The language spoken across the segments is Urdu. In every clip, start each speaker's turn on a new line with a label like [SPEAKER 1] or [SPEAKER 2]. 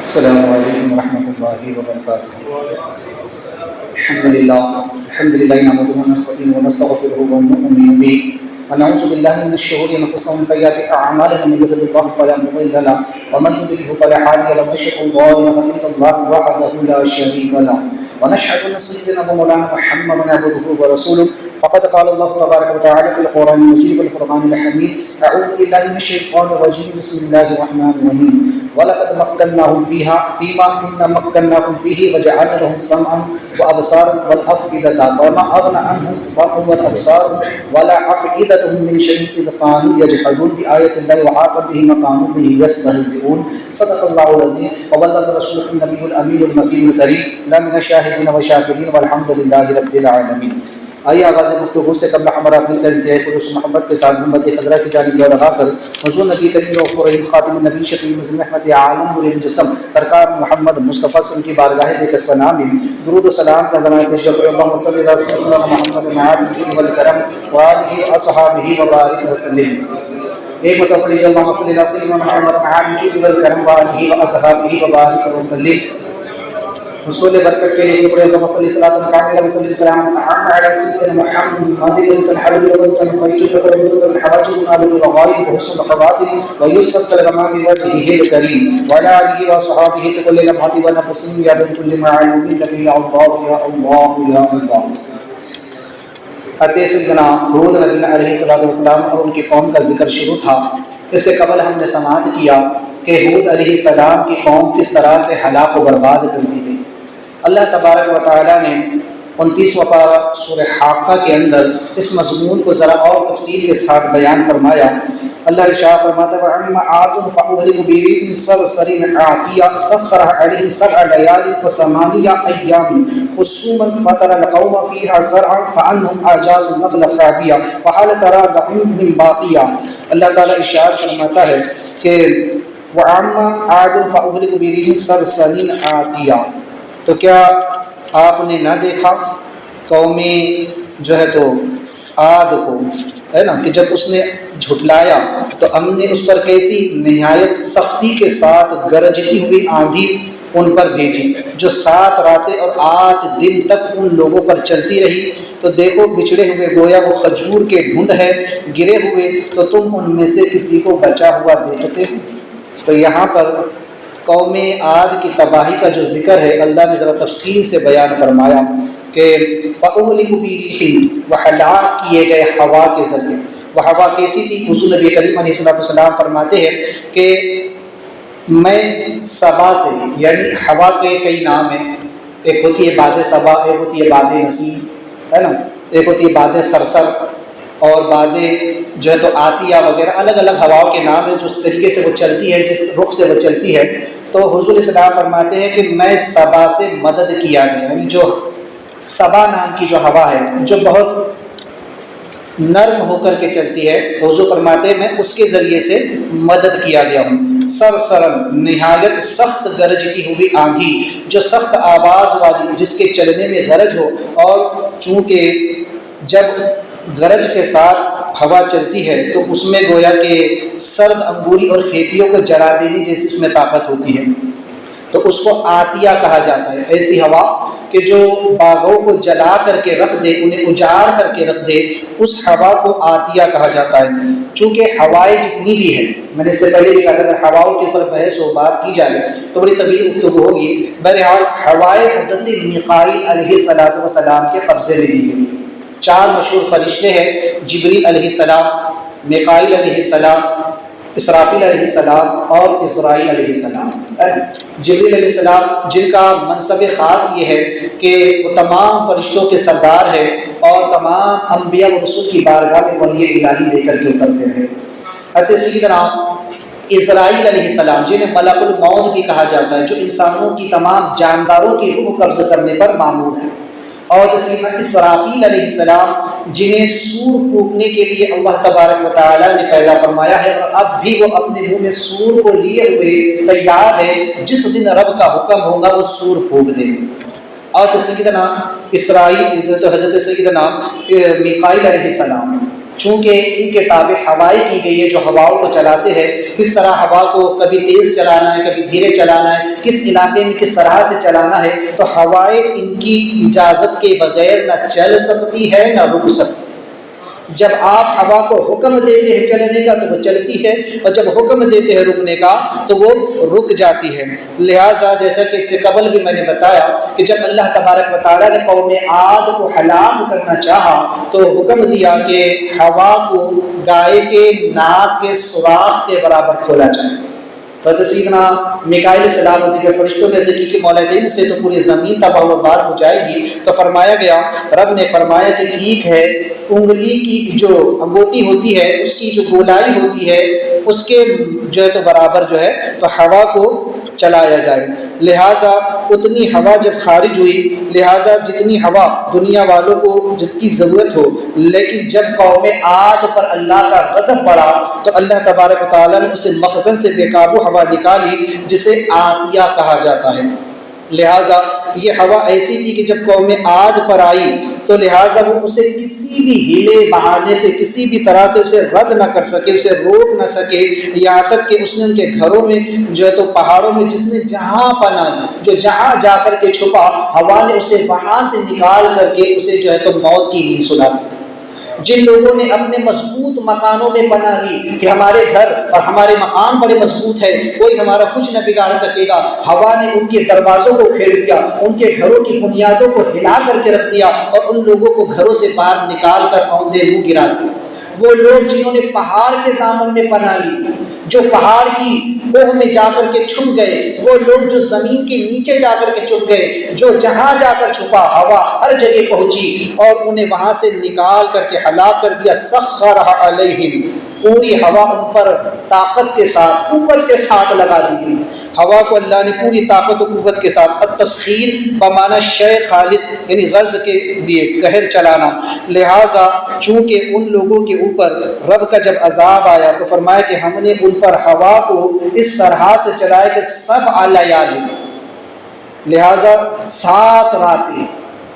[SPEAKER 1] السلام علیکم ورحمۃ اللہ وبرکاتہ۔ الحمد للہ نحمده ونستعینه ونستغفره ونؤمن به ونعوذ باللہ من شرور انفسنا ومن سیئات اعمالنا، من يهده الله فلا مضل له ومن يضلل فلا هادي له، واشهد ان لا اله الا الله وحده لا شريك له ونشهد ان سيدنا ومولانا محمدا عبده ورسوله، فقد قال الله تبارك وتعالى في القرآن المجيد والفرقان الحميد: أعوذ بالله من الشيطان الرجيم، بسم الله الرحمن الرحيم. ولقد مكناهم فيما إن مكناكم فيه وجعلنا لهم سمعا وأبصارا والأفئدة فما أغنى عنهم سمعهم والأبصار ولا أفئدتهم من شيء إذ كانوا يجحدون بآيات الله وحاق بهم ما كانوا به يستهزئون. صدق الله العظيم وبلغ رسوله النبي الأمين المكين الكريم، لا من الشاهدين والشاكرين والحمد لله رب العالمين. آئیے آغاز گفتگو سے قبل ہمارا مل کر انتہائی خلوص محبت کے ساتھ امت خضرا کی جانب جو لگا کر حضور نبی کریم رؤوف رحیم خاتم النبی شفیع مظلم رحمت عالم نور الجسم سرکار محمد مصطفیٰ صلی کی بارگاہ بے کسب نام میں درود و سلام کا زمان پیش کرتے ہیں۔ اللہم صلی علی سیدنا محمد معاد الجود والکرم وآلہ اصحابہ وبارک وسلم۔ ایک مرتبہ پڑھیے اللہم صلی علی سیدنا محمد معاد الجود والکرم وآلہ اصحابہ وبارک وسلم۔ حصول برکت کے لیے پڑھے اللہم صلی صلاۃ کاملہ وسلم سلام علی سیدنا محمد الحبیب والفریج والحواجب والنابل والغائب وحسن الخواتم ويسر الغمام بوجهه الكريم وعلى آله وصحبه في كل لمحة ونفس بعدد كل معلوم لك يا الله يا الله يا الله۔ سیدنا حود نبی علیہ السلام اور ان کی قوم کا ذکر شروع تھا۔ اس سے قبل ہم نے سماعت کیا کہ حود علیہ السلام کی قوم کس طرح سے ہلاک و برباد کر دی گئی۔ اللہ تبارک و تعالیٰ نے 29واں پارہ سورہ حاقہ کے اندر اس مضمون کو ذرا اور تفصیل کے ساتھ بیان فرمایا۔ اللہ ارشاد فرماتا ہے وَأَمَّا عَادٌ فَأُهْلِكُ بِرِيحٍ صَرْصَرٍ عَاتِيَةٍ سَخَّرَهَا عَلَيْهِمْ سَبْعَ لَيَالٍ وَثَمَانِيَةَ أَيَّامٍ حُسُومًا فَتَرَى الْقَوْمَ فِيهَا صَرْعًا كَأَنَّهُمْ أَعْجَازُ نَخْلٍ خَاوِيَةٍ فَهَلْ تَرَىٰ لَهُم مِّن بَاقِيَةٍ۔ اللہ تعالیٰ ارشاد فرماتا ہے کہ وَأَمَّا عَادٌ فَأُهْلِكُ بِرِيحٍ صَرْصَرٍ عَاتِيَةٍ، تو کیا آپ نے نہ دیکھا قومی جو ہے تو عاد کو، ہے نا، کہ جب اس نے جھٹلایا تو ہم نے اس پر کیسی نہایت سختی کے ساتھ گرجتی ہوئی آندھی ان پر بھیجی جو 7 راتیں اور 8 دن تک ان لوگوں پر چلتی رہی۔ تو دیکھو بچھڑے ہوئے گویا وہ کھجور کے ڈھونڈ ہے، گرے ہوئے تو تم ان میں سے کسی کو بچا ہوا دیکھتے ہو۔ تو یہاں پر قوم عاد کی تباہی کا جو ذکر ہے اللہ نے ذرا تفصیل سے بیان فرمایا کہ فَأُهْلِكُ بِرِيحٍ، وہ ہلاک کیے گئے ہوا کے ذریعے۔ وہ ہوا کیسی تھی؟ حضور نبی کریم علیہ السلام فرماتے ہیں کہ میں صبا سے، یعنی ہوا کے کئی نام ہیں، ایک ہوتی ہے باد صبا، ایک ہوتی ہے باد نسیم، ہے نا، ایک ہوتی ہے باد سرسر اور بادیں جو ہے تو آتیہ وغیرہ، الگ الگ ہواؤں کے نام ہیں جس طریقے سے وہ چلتی ہے، جس رخ سے وہ چلتی ہے۔ تو حضور اسلام فرماتے ہیں کہ میں صبا سے مدد کیا گیا، یعنی جو صبا نام کی جو ہوا ہے جو بہت نرم ہو کر کے چلتی ہے، تو حضور فرماتے ہیں میں اس کے ذریعے سے مدد کیا گیا ہوں۔ سرسرن، نہایت سخت گرجتی ہوئی آندھی جو سخت آواز والی، جس کے چلنے میں غرج ہو، اور چونکہ جب گرج کے ساتھ ہوا چلتی ہے تو اس میں گویا کہ سرد انگوری اور کھیتیوں کو جلا دینے جیسی اس میں طاقت ہوتی ہے، تو اس کو آتیہ کہا جاتا ہے۔ ایسی ہوا کہ جو باغوں کو جلا کر کے رکھ دے، انہیں اجاڑ کر کے رکھ دے، اس ہوا کو آتیہ کہا جاتا ہے۔ چونکہ ہوائیں جتنی بھی ہیں، میں نے اس سے پہلے بھی کہا تھا اگر ہواؤں کے اوپر بحث و بات کی جائے تو بڑی طویل گفتگو ہوگی۔ بہرحال ہوائیں حضرت میکائیل علیہ السلام کے قبضے میں دی گئی۔ 4 مشہور فرشتے ہیں، جبریل علیہ السلام، میکائیل علیہ السلام، اسرافیل علیہ السلام اور اسرائیل علیہ السلام۔ جبریل علیہ السلام جن کا منصب خاص یہ ہے کہ وہ تمام فرشتوں کے سردار ہے اور تمام انبیاء و رسول کی بارگاہ میں وحی الہی لے کر کے اترتے ہیں۔ حضرت سیدنا اسرائیل علیہ السلام جنہیں ملک الموت بھی کہا جاتا ہے، جو انسانوں کی تمام جانداروں کی روح قبض کرنے پر مامور ہے، اور سیدنا اسرافیل علیہ السلام جنہیں سور پھونکنے کے لیے اللہ تبارک و تعالیٰ نے پیدا فرمایا ہے، اور اب بھی وہ اپنے منہ میں سور کو لیے ہوئے تیار ہے، جس دن رب کا حکم ہوگا وہ سور پھونک دیں گے۔ اور سیدنا اسرائیل تو حضرت سیدنا میکائیل علیہ السلام چونکہ ان کے تابع ہوائیں کی گئی ہے جو ہواؤں کو چلاتے ہیں، کس طرح ہوا کو کبھی تیز چلانا ہے کبھی دھیرے چلانا ہے، کس علاقے میں کس طرح سے چلانا ہے، تو ہوائیں ان کی اجازت کے بغیر نہ چل سکتی ہے نہ رک سکتی۔ جب آپ ہوا کو حکم دیتے ہیں چلنے کا تو وہ چلتی ہے، اور جب حکم دیتے ہیں رکنے کا تو وہ رک جاتی ہے۔ لہٰذا جیسا کہ اس سے قبل بھی میں نے بتایا کہ جب اللہ تبارک و تعالیٰ نے قوم عاد کو ہلاک کرنا چاہا تو حکم دیا کہ ہوا کو گائے کے ناک کے سوراخ کے برابر کھولا جائے۔ حضرت سیدنا میکائیل علیہ السلام کے فرشتوں نے ذکر کی مولا کریم سے تو پوری زمین تباہ و برباد ہو جائے گی، تو فرمایا گیا، رب نے فرمایا کہ ٹھیک ہے، انگلی کی جو انگوٹی ہوتی ہے اس کی جو گولائی ہوتی ہے اس کے جو ہے تو برابر جو ہے تو ہوا کو چلایا جائے۔ لہٰذا اتنی ہوا جب خارج ہوئی، لہٰذا جتنی ہوا دنیا والوں کو جس کی ضرورت ہو، لیکن جب قوم عاد پر اللہ کا غضب پڑا تو اللہ تبارک و تعالیٰ نے اسے مخزن سے بے قابو ہوا نکالی جسے عاتیہ کہا جاتا ہے۔ لہٰذا یہ ہوا ایسی تھی کہ جب قوم عاد پر آئی تو لہٰذا وہ اسے کسی بھی ہیلے بہانے سے کسی بھی طرح سے اسے رد نہ کر سکے، اسے روک نہ سکے، یہاں تک کہ اس نے ان کے گھروں میں جو ہے تو پہاڑوں میں جس نے جہاں پناہ جو جہاں جا کر کے چھپا، ہوا نے اسے وہاں سے نکال کر کے اسے جو ہے تو موت کی نیند سنا دی۔ جن لوگوں نے اپنے مضبوط مکانوں میں پناہ لی کہ ہمارے گھر اور ہمارے مکان بڑے مضبوط ہے، کوئی ہمارا کچھ نہ بگاڑ سکے گا، ہوا نے ان کے دروازوں کو پھیر دیا، ان کے گھروں کی بنیادوں کو ہلا کر کے رکھ دیا اور ان لوگوں کو گھروں سے باہر نکال کر اوندے منہ گرا دیا۔ وہ لوگ جنہوں نے پہاڑ کے دامن میں پناہ لی، جو پہاڑ کی کوہ میں جا کر کے چھپ گئے، وہ لوگ جو زمین کے نیچے جا کر کے چھپ گئے، جو جہاں جا کر چھپا ہوا ہر جگہ پہنچی اور انہیں وہاں سے نکال کر کے ہلاک کر دیا۔ سخرھا علیہم، پوری ہوا ان پر طاقت کے ساتھ قوت کے ساتھ لگا دی گئی۔ ہوا کو اللہ نے پوری طاقت و قوت کے ساتھ، التسخیر بمعنی شے خالص یعنی غرض کے لیے قہر چلانا۔ لہٰذا چونکہ ان لوگوں کے اوپر رب کا جب عذاب آیا تو فرمایا کہ ہم نے ان پر ہوا کو اس طرح سے چلایا کہ 7 لیال، لہٰذا 7 راتیں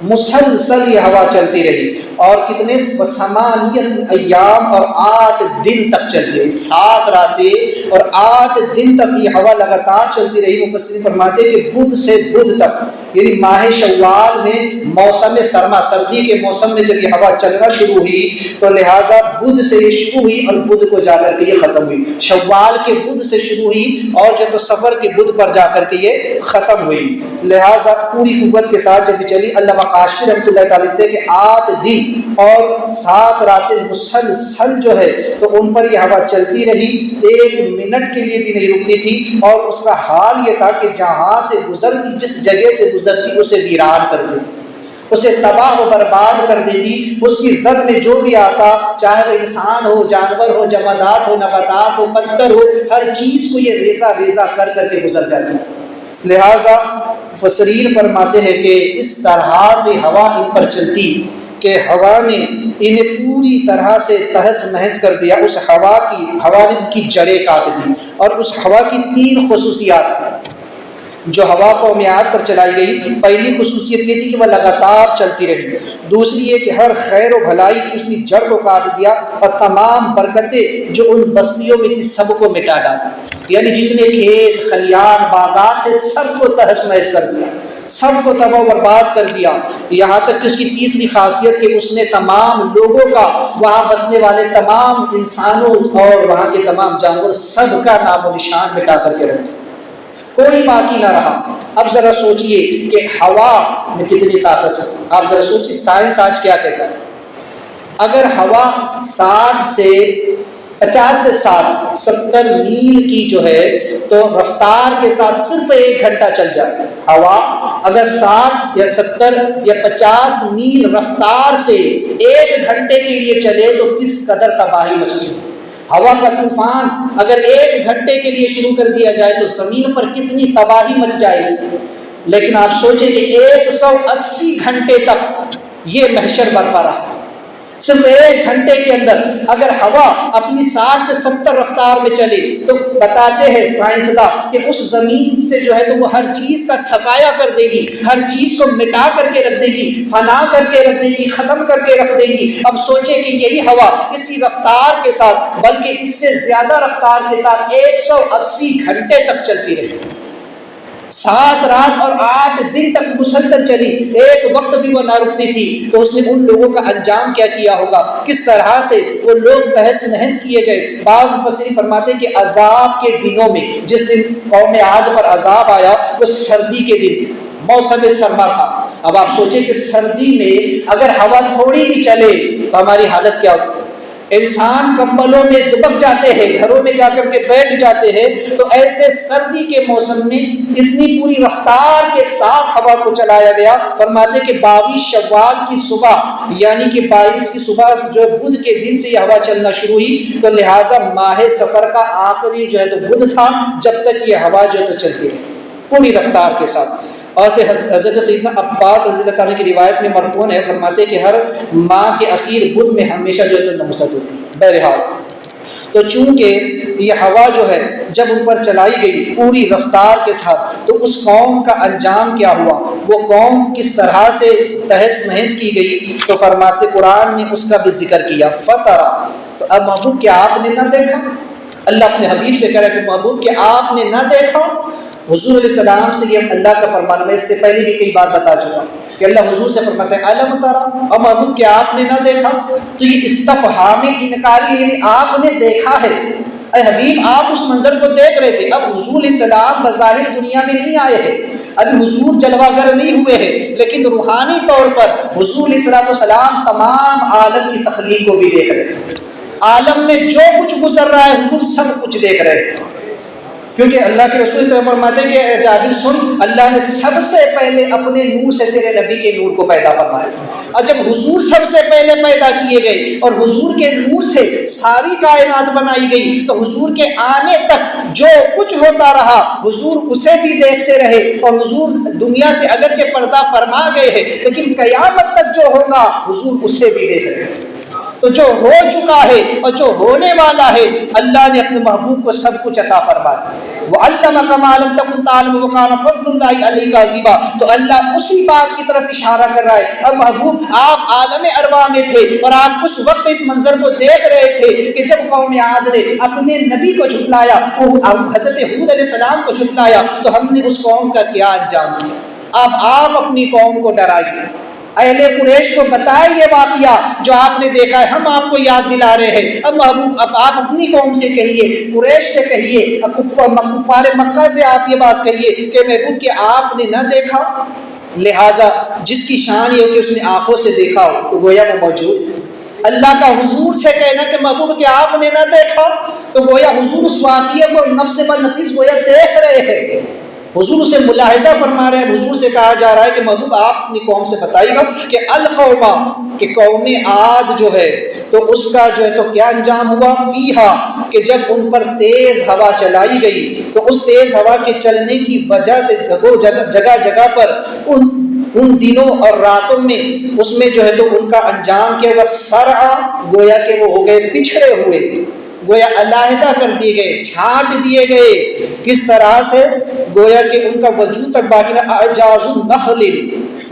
[SPEAKER 1] مسلسل یہ ہوا چلتی رہی، اور کتنے 8 ایام اور 8 دن تک چلتی رہی، 7 راتیں اور 8 دن تک یہ ہوا لگاتار چلتی رہی۔ مفسرین فرماتے ہیں کہ بدھ سے بدھ تک یعنی ماہ شوال میں موسم سرما سردی کے موسم میں جب یہ ہوا چلنا شروع ہوئی تو لہٰذا بدھ سے یہ شروع ہوئی اور بدھ کو جا کر کے یہ ختم ہوئی، شوال کے بدھ سے شروع ہوئی اور جو تو سفر کے بدھ پر جا کر کے یہ ختم ہوئی۔ لہٰذا پوری قوت کے ساتھ جب چلی، اللہ کاشفی رحمۃ اللہ تعالیٰ لکھتے ہیں کہ 8 دن اور 7 راتیں مسلسل جو ہے تو ان پر یہ ہوا چلتی رہی، 1 منٹ کے لیے بھی نہیں رکتی تھی، اور اس کا حال یہ تھا کہ جہاں سے گزرتی جس جگہ سے گزرتی اسے ویران کر دیتی، اسے تباہ و برباد کر دیتی۔ اس کی زد میں جو بھی آتا، چاہے وہ انسان ہو، جانور ہو، جمادات ہو، نباتات ہو، پتھر ہو، ہر چیز کو یہ ریزہ ریزہ کر کر کے گزر جاتی تھی۔ لہٰذا مفسرین فرماتے ہیں کہ اس طرح سے ہوا ان پر چلتی کہ ہوا نے انہیں پوری طرح سے تہس نہس کر دیا۔ اس ہوا نے ان کی جڑیں کاٹ دی، اور اس ہوا کی 3 خصوصیات تھیں جو ہوا قوم عاد پر چلائی گئی۔ پہلی خصوصیت یہ تھی کہ وہ لگاتار چلتی رہی، دوسری یہ کہ ہر خیر و بھلائی کی اس نے جڑ کو کاٹ دیا، اور تمام برکتیں جو ان بستیوں میں تھی سب کو مٹا ڈالا، یعنی جتنے کھیت خلیان باغات تھے سب کو تہس نہس کر دیا، سب کو تباہ و برباد کر دیا۔ یہاں تک کہ اس کی تیسری خاصیت کہ اس نے تمام لوگوں کا، وہاں بسنے والے تمام انسانوں اور وہاں کے تمام جانور سب کا نام و نشان مٹا کر کے رکھ دیا، کوئی باقی نہ رہا۔ اب ذرا سوچئے کہ ہوا میں کتنی طاقت ہے، آپ ذرا سوچئے سائنس آج کیا کہتا ہے۔ اگر ہوا 50 سے 60 70 میل کی جو ہے تو رفتار کے ساتھ صرف 1 گھنٹہ چل جائے، ہوا اگر 60 یا 70 یا 50 میل رفتار سے 1 گھنٹے کے لیے چلے تو کس قدر تباہی مچے۔ ہوا کا طوفان اگر 1 گھنٹے کے لیے شروع کر دیا جائے تو زمین پر کتنی تباہی مچ جائے گی، لیکن آپ سوچیں کہ 180 گھنٹے تک یہ محشر برپا رہا، صرف 1 گھنٹے کے اندر اگر ہوا اپنی 60 سے 70 رفتار میں چلے تو بتاتے ہیں سائنسداں کہ اس زمین سے جو ہے تو وہ ہر چیز کا صفایا کر دے گی، ہر چیز کو مٹا کر کے رکھ دے گی، فنا کر کے رکھ دے گی، ختم کر کے رکھ دے گی۔ اب سوچیں کہ یہی ہوا اسی رفتار کے ساتھ بلکہ اس سے زیادہ رفتار کے ساتھ 180 گھنٹے تک چلتی رہی، 7 رات اور 8 دن تک مسلسل چلی، ایک وقت بھی وہ نہ رکتی تھی، تو اس نے ان لوگوں کا انجام کیا کیا ہوگا، کس طرح سے وہ لوگ تہس نہس کیے گئے۔ بعض مفسرین فرماتے ہیں کہ عذاب کے دنوں میں جس دن قوم عاد پر عذاب آیا وہ سردی کے دن تھے، موسم سرما تھا۔ اب آپ سوچیں کہ سردی میں اگر ہوا تھوڑی بھی چلے تو ہماری حالت کیا ہوتی ہے؟ انسان کمبلوں میں دبک جاتے ہیں، گھروں میں جا کر کے بیٹھ جاتے ہیں۔ تو ایسے سردی کے موسم میں اتنی پوری رفتار کے ساتھ ہوا کو چلایا گیا۔ فرماتے کہ 22 شوال کی صبح یعنی کہ 22 کی صبح جو بدھ کے دن سے یہ ہوا چلنا شروع ہوئی، تو لہٰذا ماہ سفر کا آخری جو ہے تو بدھ تھا جب تک یہ ہوا جو ہے تو چلتی رہی پوری رفتار کے ساتھ۔ اور حضرت سیدنا عباس رضی اللہ تعالیٰ کی روایت میں مرفوع ہے، فرماتے کہ ہر ماہ کے اخیر بدھ میں ہمیشہ جو ہے تو نمست ہوتی ہے۔ بہرحال تو چونکہ یہ ہوا جو ہے جب ان پر چلائی گئی پوری رفتار کے ساتھ تو اس قوم کا انجام کیا ہوا، وہ قوم کس طرح سے تہس نہس کی گئی، تو فرماتے قرآن نے اس کا بھی ذکر کیا۔ فترا، اب محبوب کیا آپ نے نہ دیکھا؟ اللہ اپنے حبیب سے کہہ رہا کہ محبوب کیا آپ نے نہ دیکھا؟ حضور علیہ السلام سے یہ اللہ کا فرمان، میں اس سے پہلے بھی کئی بار بتا چکا کہ اللہ حضور سے فرماتا ہے علم ترا، اور محبوب کیا آپ نے نہ دیکھا؟ تو یہ استفہام انکاری، یعنی آپ نے دیکھا ہے۔ اے حبیب آپ اس منظر کو دیکھ رہے تھے۔ اب حضور علیہ السلام بظاہر دنیا میں نہیں آئے ہیں، ابھی حضور جلوہ گر نہیں ہوئے ہیں، لیکن روحانی طور پر حضور علیہ السلام تمام عالم کی تخلیق کو بھی دیکھ رہے ہیں۔ عالم میں جو کچھ گزر رہا ہے حضور سب کچھ دیکھ رہے ہیں، کیونکہ اللہ کے رسول سے فرماتے ہیں کہ اے جابر سن، اللہ نے سب سے پہلے اپنے نور سے تیرے نبی کے نور کو پیدا فرمایا، اور جب حضور سب سے پہلے پیدا کیے گئے اور حضور کے نور سے ساری کائنات بنائی گئی، تو حضور کے آنے تک جو کچھ ہوتا رہا حضور اسے بھی دیکھتے رہے، اور حضور دنیا سے اگرچہ پردہ فرما گئے ہیں لیکن قیامت تک جو ہوگا حضور اسے بھی دیکھ رہے ہیں۔ تو جو ہو چکا ہے اور جو ہونے والا ہے اللہ نے اپنے محبوب کو سب کچھ عطا فرمایا۔ وَعَلَّمَكَ مَا لَمْ تَكُنْ تَعْلَمُ وَكَانَ فَضْلُ اللَّهِ عَلَيْكَ عَظِيمًا، تو اللہ اسی بات کی طرف اشارہ کر رہا ہے۔ اب محبوب آپ عالم ارواح میں تھے اور آپ اس وقت اس منظر کو دیکھ رہے تھے کہ جب قوم عاد نے اپنے نبی کو جھٹلایا، حضرت ہود علیہ السلام کو جھٹلایا، تو ہم نے اس قوم کا کیا انجام کیا۔ اب آپ اپنی قوم کو ڈرائیے، اہل قریش کو بتائے یہ واقعہ جو آپ نے دیکھا ہے، ہم آپ کو یاد دلا رہے ہیں۔ اب محبوب اب آپ اپنی قوم سے کہیے، قریش سے کہیے، کفار مکہ سے آپ یہ بات کہیے کہ محبوب کہ آپ نے نہ دیکھا، لہٰذا جس کی شان یہ ہو کہ اس نے آنکھوں سے دیکھا ہو تو گویا وہ موجود۔ اللہ کا حضور سے کہنا کہ محبوب کہ آپ نے نہ دیکھا، تو گویا حضور اس واقعے کو نفس بنفس گویا دیکھ رہے ہیں، حضور سے ملاحظہ فرما رہے ہیں۔ حضور سے کہا جا رہا ہے کہ محبوب آپ اپنی قوم سے بتائیے گا کہ القوما، کہ قوم عاد جو ہے تو اس کا جو ہے تو کیا انجام ہوا، فیہا، کہ جب ان پر تیز ہوا چلائی گئی تو اس تیز ہوا کے چلنے کی وجہ سے جگہ جگہ پر ان دنوں اور راتوں میں اس میں جو ہے تو ان کا انجام کیا ہوا، سرعا، گویا کہ وہ ہو گئے پچھڑے ہوئے، گویا علیحدہ کر دیے گئے، چھانٹ دیے گئے۔ کس طرح سے؟ گویا کہ ان کا وجود تک باقی نہ، اعجاز النخل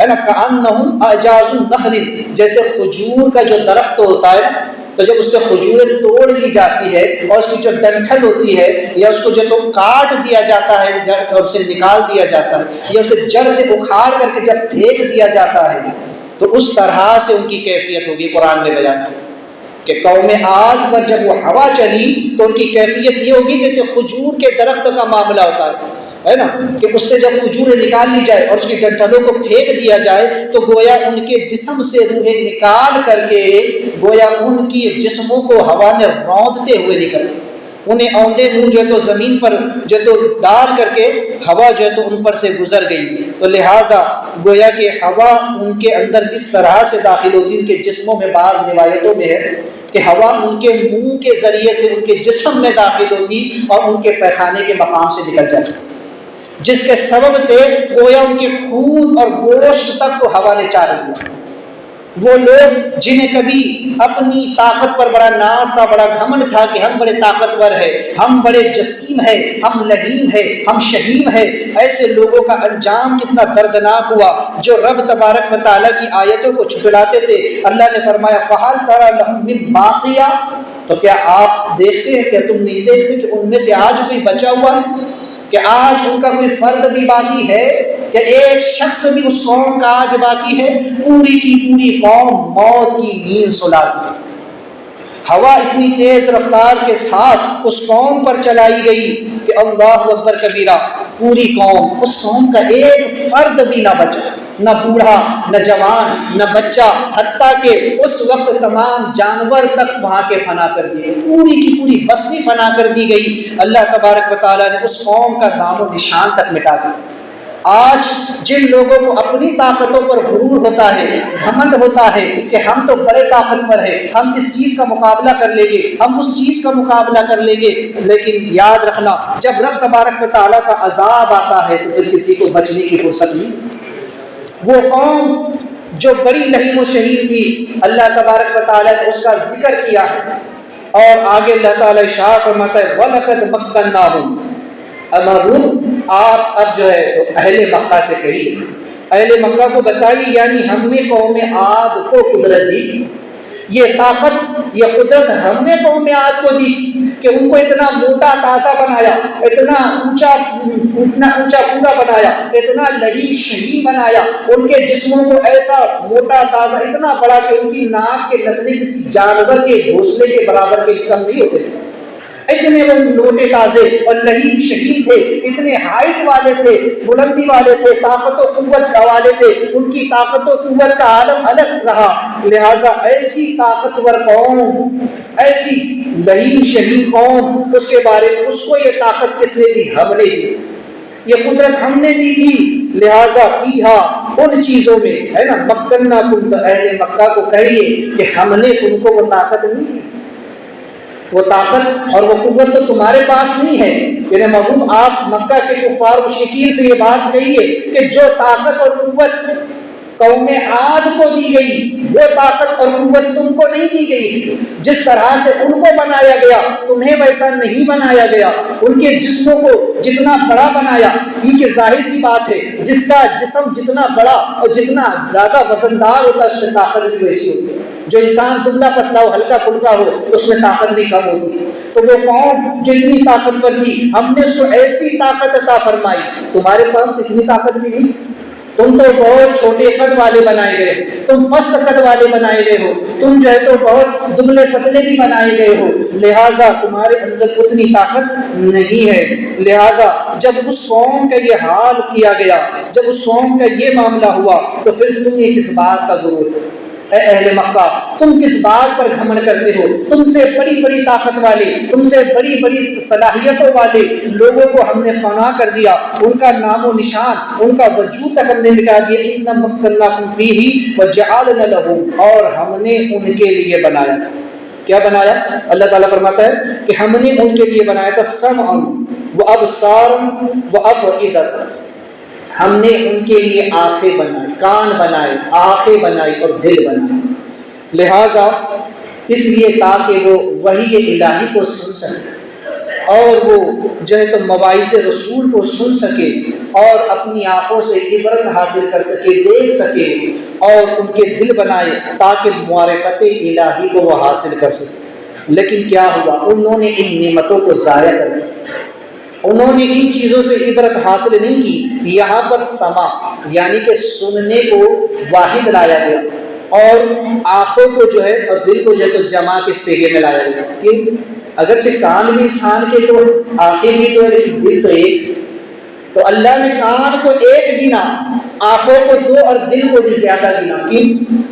[SPEAKER 1] ہے نا، کأنہم اعجاز النخل، جیسے کھجور کا جو درخت ہوتا ہے تو جب اس سے کھجوریں توڑ لی جاتی ہے اور اس کی جو ڈنٹھل ہوتی ہے یا اس کو جو تو کاٹ دیا جاتا ہے اور اسے نکال دیا جاتا ہے یا اسے جڑ سے اکھاڑ کر کے جب پھینک دیا جاتا ہے تو اس طرح سے ان کی کیفیت ہوگی۔ قرآن نے بیان کیا کہ قوم عاد پر جب وہ ہوا چلی تو ان کی کیفیت یہ ہوگی جیسے کھجور کے درخت کا معاملہ ہوتا ہے نا، کہ اس سے جب کھجوریں نکال لی جائے اور اس کی ڈنٹلوں کو پھینک دیا جائے تو گویا ان کے جسم سے روحیں نکال کر کے گویا ان کی جسموں کو ہوا نے روندتے ہوئے نکل گئے، انہیں اوندے منہ جو ہے تو زمین پر جو ہے تو ڈال کر کے ہوا جو ہے تو ان پر سے گزر گئی۔ تو لہٰذا گویا کہ ہوا ان کے اندر اس طرح سے داخل ہوتی، ان کے جسموں میں بعض روایتوں میں ہے کہ ہوا ان کے منہ کے ذریعے سے ان کے جسم میں داخل ہوتی اور ان کے پیخانے کے مقام سے نکل جاتی، جس کے سبب سے گویا ان کے خون اور گوشت تک کو ہوا نے چار لیا۔ وہ لوگ جنہیں کبھی اپنی طاقت پر بڑا ناز تھا، بڑا گھمنڈ تھا کہ ہم بڑے طاقتور ہیں، ہم بڑے جسیم ہیں، ہم لہیم ہیں، ہم شہیم ہیں، ایسے لوگوں کا انجام کتنا دردناک ہوا جو رب تبارک و تعالیٰ کی آیتوں کو جھٹلاتے تھے۔ اللہ نے فرمایا فَهَلْ تَرَى لَهُم مِّن بَاقِيَةٍ، تو کیا آپ دیکھتے ہیں، کیا تم نہیں دیکھتے کہ ان میں سے آج کوئی بچا ہوا ہے، کہ آج ان کا کوئی فرد بھی باقی ہے، کہ ایک شخص بھی اس قوم کا آج باقی ہے؟ پوری کی پوری قوم موت کی نیند سلا دی۔ ہوا اتنی تیز رفتار کے ساتھ اس قوم پر چلائی گئی کہ اللہ اکبر کبیرہ، پوری قوم، اس قوم کا ایک فرد بھی نہ بچا، نہ بوڑھا، نہ جوان، نہ بچہ، حتیٰ کہ اس وقت تمام جانور تک وہاں کے فنا کر دیے، پوری کی پوری بستی فنا کر دی گئی۔ اللہ تبارک و تعالیٰ نے اس قوم کا نام و نشان تک مٹا دیا۔ آج جن لوگوں کو اپنی طاقتوں پر غرور ہوتا ہے، گھمنڈ ہوتا ہے کہ ہم تو بڑے طاقتور ہیں، ہم اس چیز کا مقابلہ کر لیں گے، ہم اس چیز کا مقابلہ کر لیں گے، لیکن یاد رکھنا جب رب تبارک و تعالیٰ کا عذاب آتا ہے تو پھر کسی کو بچنے کی فرصت نہیں۔ وہ قوم جو بڑی لہیم و شہید تھی، اللہ تبارک و تعالیٰ نے اس کا ذکر کیا ہے، اور آگے اللہ تعالیٰ ارشاد فرماتا ہے وَلَقَدْ مَكَّنَّاهُمْ۔ امرون آپ اب جو ہے تو اہل مکہ سے کہیے، اہل مکہ کو بتائیے، یعنی ہم نے قوم عاد کو قدرت دی تھی، یہ طاقت یہ قدرت ہم نے قوم عاد کو دی تھی کہ ان کو اتنا موٹا تازہ بنایا، اتنا اونچا پورا بنایا، اتنا لہی شہید بنایا، ان کے جسموں کو ایسا موٹا تازہ اتنا بڑا کہ ان کی ناک کے نتنے کسی جانور کے گھونسلے کے برابر کے کم نہیں ہوتے تھے، اتنے وہ موٹے تازے اور لہیم شہید تھے، اتنے ہائٹ والے تھے، بلندی والے تھے، طاقت و قوت کا والے تھے، ان کی طاقت و قوت کا عالم الگ رہا۔ لہٰذا ایسی طاقتور قوم، ایسی لہیم شہید قوم، اس کے بارے میں اس کو یہ طاقت کس نے دی؟ ہم نے دی، یہ قدرت ہم نے دی تھی۔ لہٰذا فیہا، ان چیزوں میں ہے نا، مکناکم، تو اہل مکہ کو کہیے کہ ہم نے تم کو وہ طاقت نہیں دی، وہ طاقت اور وہ قوت تو تمہارے پاس نہیں ہے۔ یعنی محبوب آپ مکہ کے کفار مشرکین سے یہ بات کہیے کہ جو طاقت اور قوت قوم عاد کو دی گئی، وہ طاقت اور قوت تم کو نہیں دی گئی۔ جس طرح سے ان کو بنایا گیا تمہیں ویسا نہیں بنایا گیا، ان کے جسموں کو جتنا بڑا بنایا، کیونکہ ظاہر سی بات ہے جس کا جسم جتنا بڑا اور جتنا زیادہ وزندار ہوتا ہے اس میں طاقت بھی ویسی ہوتی ہے۔ جو انسان دبلا پتلا ہو، ہلکا پھلکا ہو تو اس میں طاقت بھی کم ہوتی ہے۔ تو وہ قوم جو اتنی طاقتور تھی، ہم نے اس کو ایسی طاقت عطا فرمائی، تمہارے پاس تو اتنی طاقت بھی نہیں، تم تو بہت چھوٹے قد والے بنائے گئے، تم پست قد والے بنائے گئے ہو، تم جو ہے تو بہت دبلے پتلے بھی بنائے گئے ہو، لہٰذا تمہارے اندر اتنی طاقت نہیں ہے۔ لہٰذا جب اس قوم کا یہ حال کیا گیا، جب اس قوم کا یہ معاملہ ہوا، تو پھر تم یہ کس بات کا غرور؟ اے اہل مکہ، تم کس بات پر گھمنڈ کرتے ہو؟ تم سے بڑی بڑی طاقت والے، تم سے بڑی بڑی صلاحیتوں والے لوگوں کو ہم نے فنا کر دیا، ان کا نام و نشان، ان کا وجود تک ہم نے مٹا دیا۔ اِنَّ مَكَّنَّاكُمْ فِيهِ وَجَعَلْنَا لَهُمْ، اور ہم نے ان کے لیے بنایا تھا، کیا بنایا؟ اللہ تعالیٰ فرماتا ہے کہ ہم نے ان کے لیے بنایا تھا سَمْعًا وَأَبْصَارًا وَأَفْئِدَةً، ہم نے ان کے لیے آنکھیں بنائی، کان بنائے، آنکھیں بنائی اور دل بنائے، لہٰذا اس لیے تاکہ وہ وحی الہی کو سن سکے اور وہ جو ہے تو مواعظ رسول کو سن سکے اور اپنی آنکھوں سے عبرت حاصل کر سکے، دیکھ سکے، اور ان کے دل بنائے تاکہ معرفت الہی کو وہ حاصل کر سکے۔ لیکن کیا ہوا؟ انہوں نے ان نعمتوں کو ضائع کر دیا، انہوں نے ان چیزوں سے عبرت حاصل نہیں کی۔ یہاں پر سما یعنی کہ سننے کو واحد لایا گیا، اور آنکھوں کو جو ہے اور دل کو جو ہے تو جمع کے صیغے میں لایا گیا، کہ اگرچہ کان بھی انسان کے تو آنکھیں بھی تو ہے لیکن دل تو ایک، تو اللہ نے کان کو ایک گنا، آنکھوں کو دو اور دل کو بھی زیادہ گنا،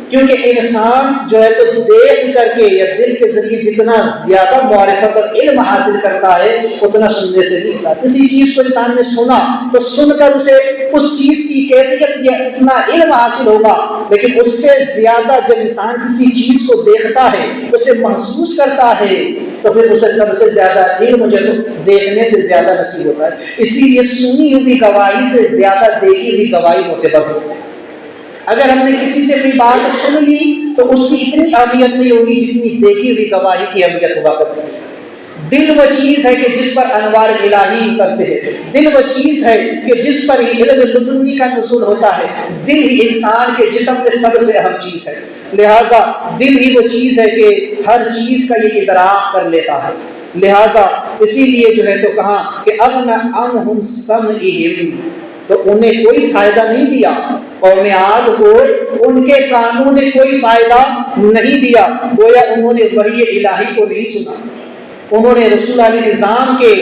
[SPEAKER 1] کیونکہ انسان جو ہے تو دیکھ کر کے یا دل کے ذریعے جتنا زیادہ معرفت اور علم حاصل کرتا ہے اتنا سننے سے نہیں ہوتا۔ کسی چیز کو انسان نے سنا تو سن کر اسے اس چیز کی کیفیت یا اتنا علم حاصل ہوگا، لیکن اس سے زیادہ جب انسان کسی چیز کو دیکھتا ہے، اسے محسوس کرتا ہے، تو پھر اسے سب سے زیادہ علم جو ہے تو دیکھنے سے زیادہ نصیب ہوتا ہے۔ اسی لیے سنی ہوئی گواہی سے زیادہ دیکھی ہوئی گواہی معتبر ہوتی ہے۔ اگر ہم نے کسی سے کوئی بات سن لی تو اس کی اتنی اہمیت نہیں ہوگی جتنی دیکھی ہوئی گواہی کی اہمیت ہوا کرتی ہے۔ دل وہ چیز ہے کہ جس پر انوار الہی اترتے ہیں، دل وہ چیز ہے کہ جس پر ہی علم لدنی کا نزول ہوتا ہے، دل ہی انسان کے جسم میں سب سے اہم چیز ہے، لہٰذا دل ہی وہ چیز ہے کہ ہر چیز کا یہ ادراک کر لیتا ہے۔ لہٰذا اسی لیے جو ہے تو کہا کہ اغنى عنہم سمعہم، تو انہیں کوئی فائدہ نہیں دیا، قوم عاد کو ان کے کانوں نے کوئی فائدہ نہیں دیا، گویا انہوں نے وحی الہی کو نہیں سنا، انہوں نے رسول علیہ السلام کے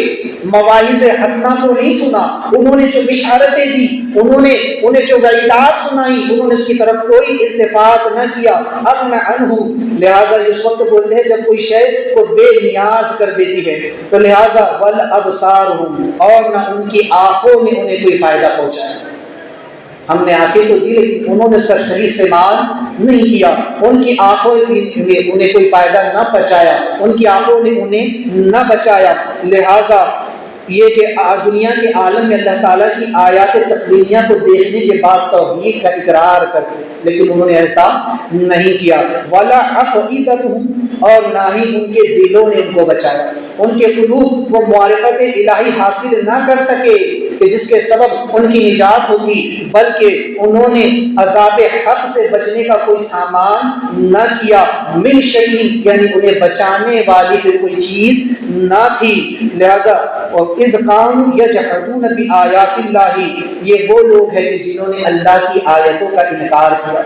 [SPEAKER 1] مواعظ حسنہ کو نہیں سنا، انہوں نے جو بشارتیں دی، انہیں جو وعیدات سنائی، انہوں نے اس کی طرف کوئی التفات نہ کیا۔ اغنى عنہم، لہٰذا اس وقت بولتے ہیں جب کوئی شے کو بے نیاز کر دیتی ہے، تو لہٰذا والابصارہم، اور نہ ان کی آنکھوں نے انہیں کوئی فائدہ پہنچایا۔ ہم نے آنکھیں تو دی لیکن انہوں نے اس کا صحیح استعمال نہیں کیا، ان کی آنکھوں نے انہیں کوئی فائدہ نہ پہنچایا، ان کی آنکھوں نے انہیں نہ بچایا۔ لہٰذا یہ کہ دنیا کے عالم میں اللہ تعالیٰ کی آیات تقویمیہ کو دیکھنے کے بعد توحید کا اقرار کرتے، لیکن انہوں نے ایسا نہیں کیا۔ وَلَا أَفْئِدَتُهُمْ، اور نہ ہی ان کے دلوں نے ان کو بچایا، ان کے قلوب وہ معرفت الہی حاصل نہ کر سکے کہ جس کے سبب ان کی نجات ہوتی، بلکہ انہوں نے عذاب حق سے بچنے کا کوئی سامان نہ کیا، من شیء، یعنی انہیں بچانے والی پھر کوئی چیز نہ تھی۔ لہذا اذ قاموا یجحدون بآیات اللہ، یہ وہ لوگ ہیں کہ جنہوں نے اللہ کی آیتوں کا انکار کیا،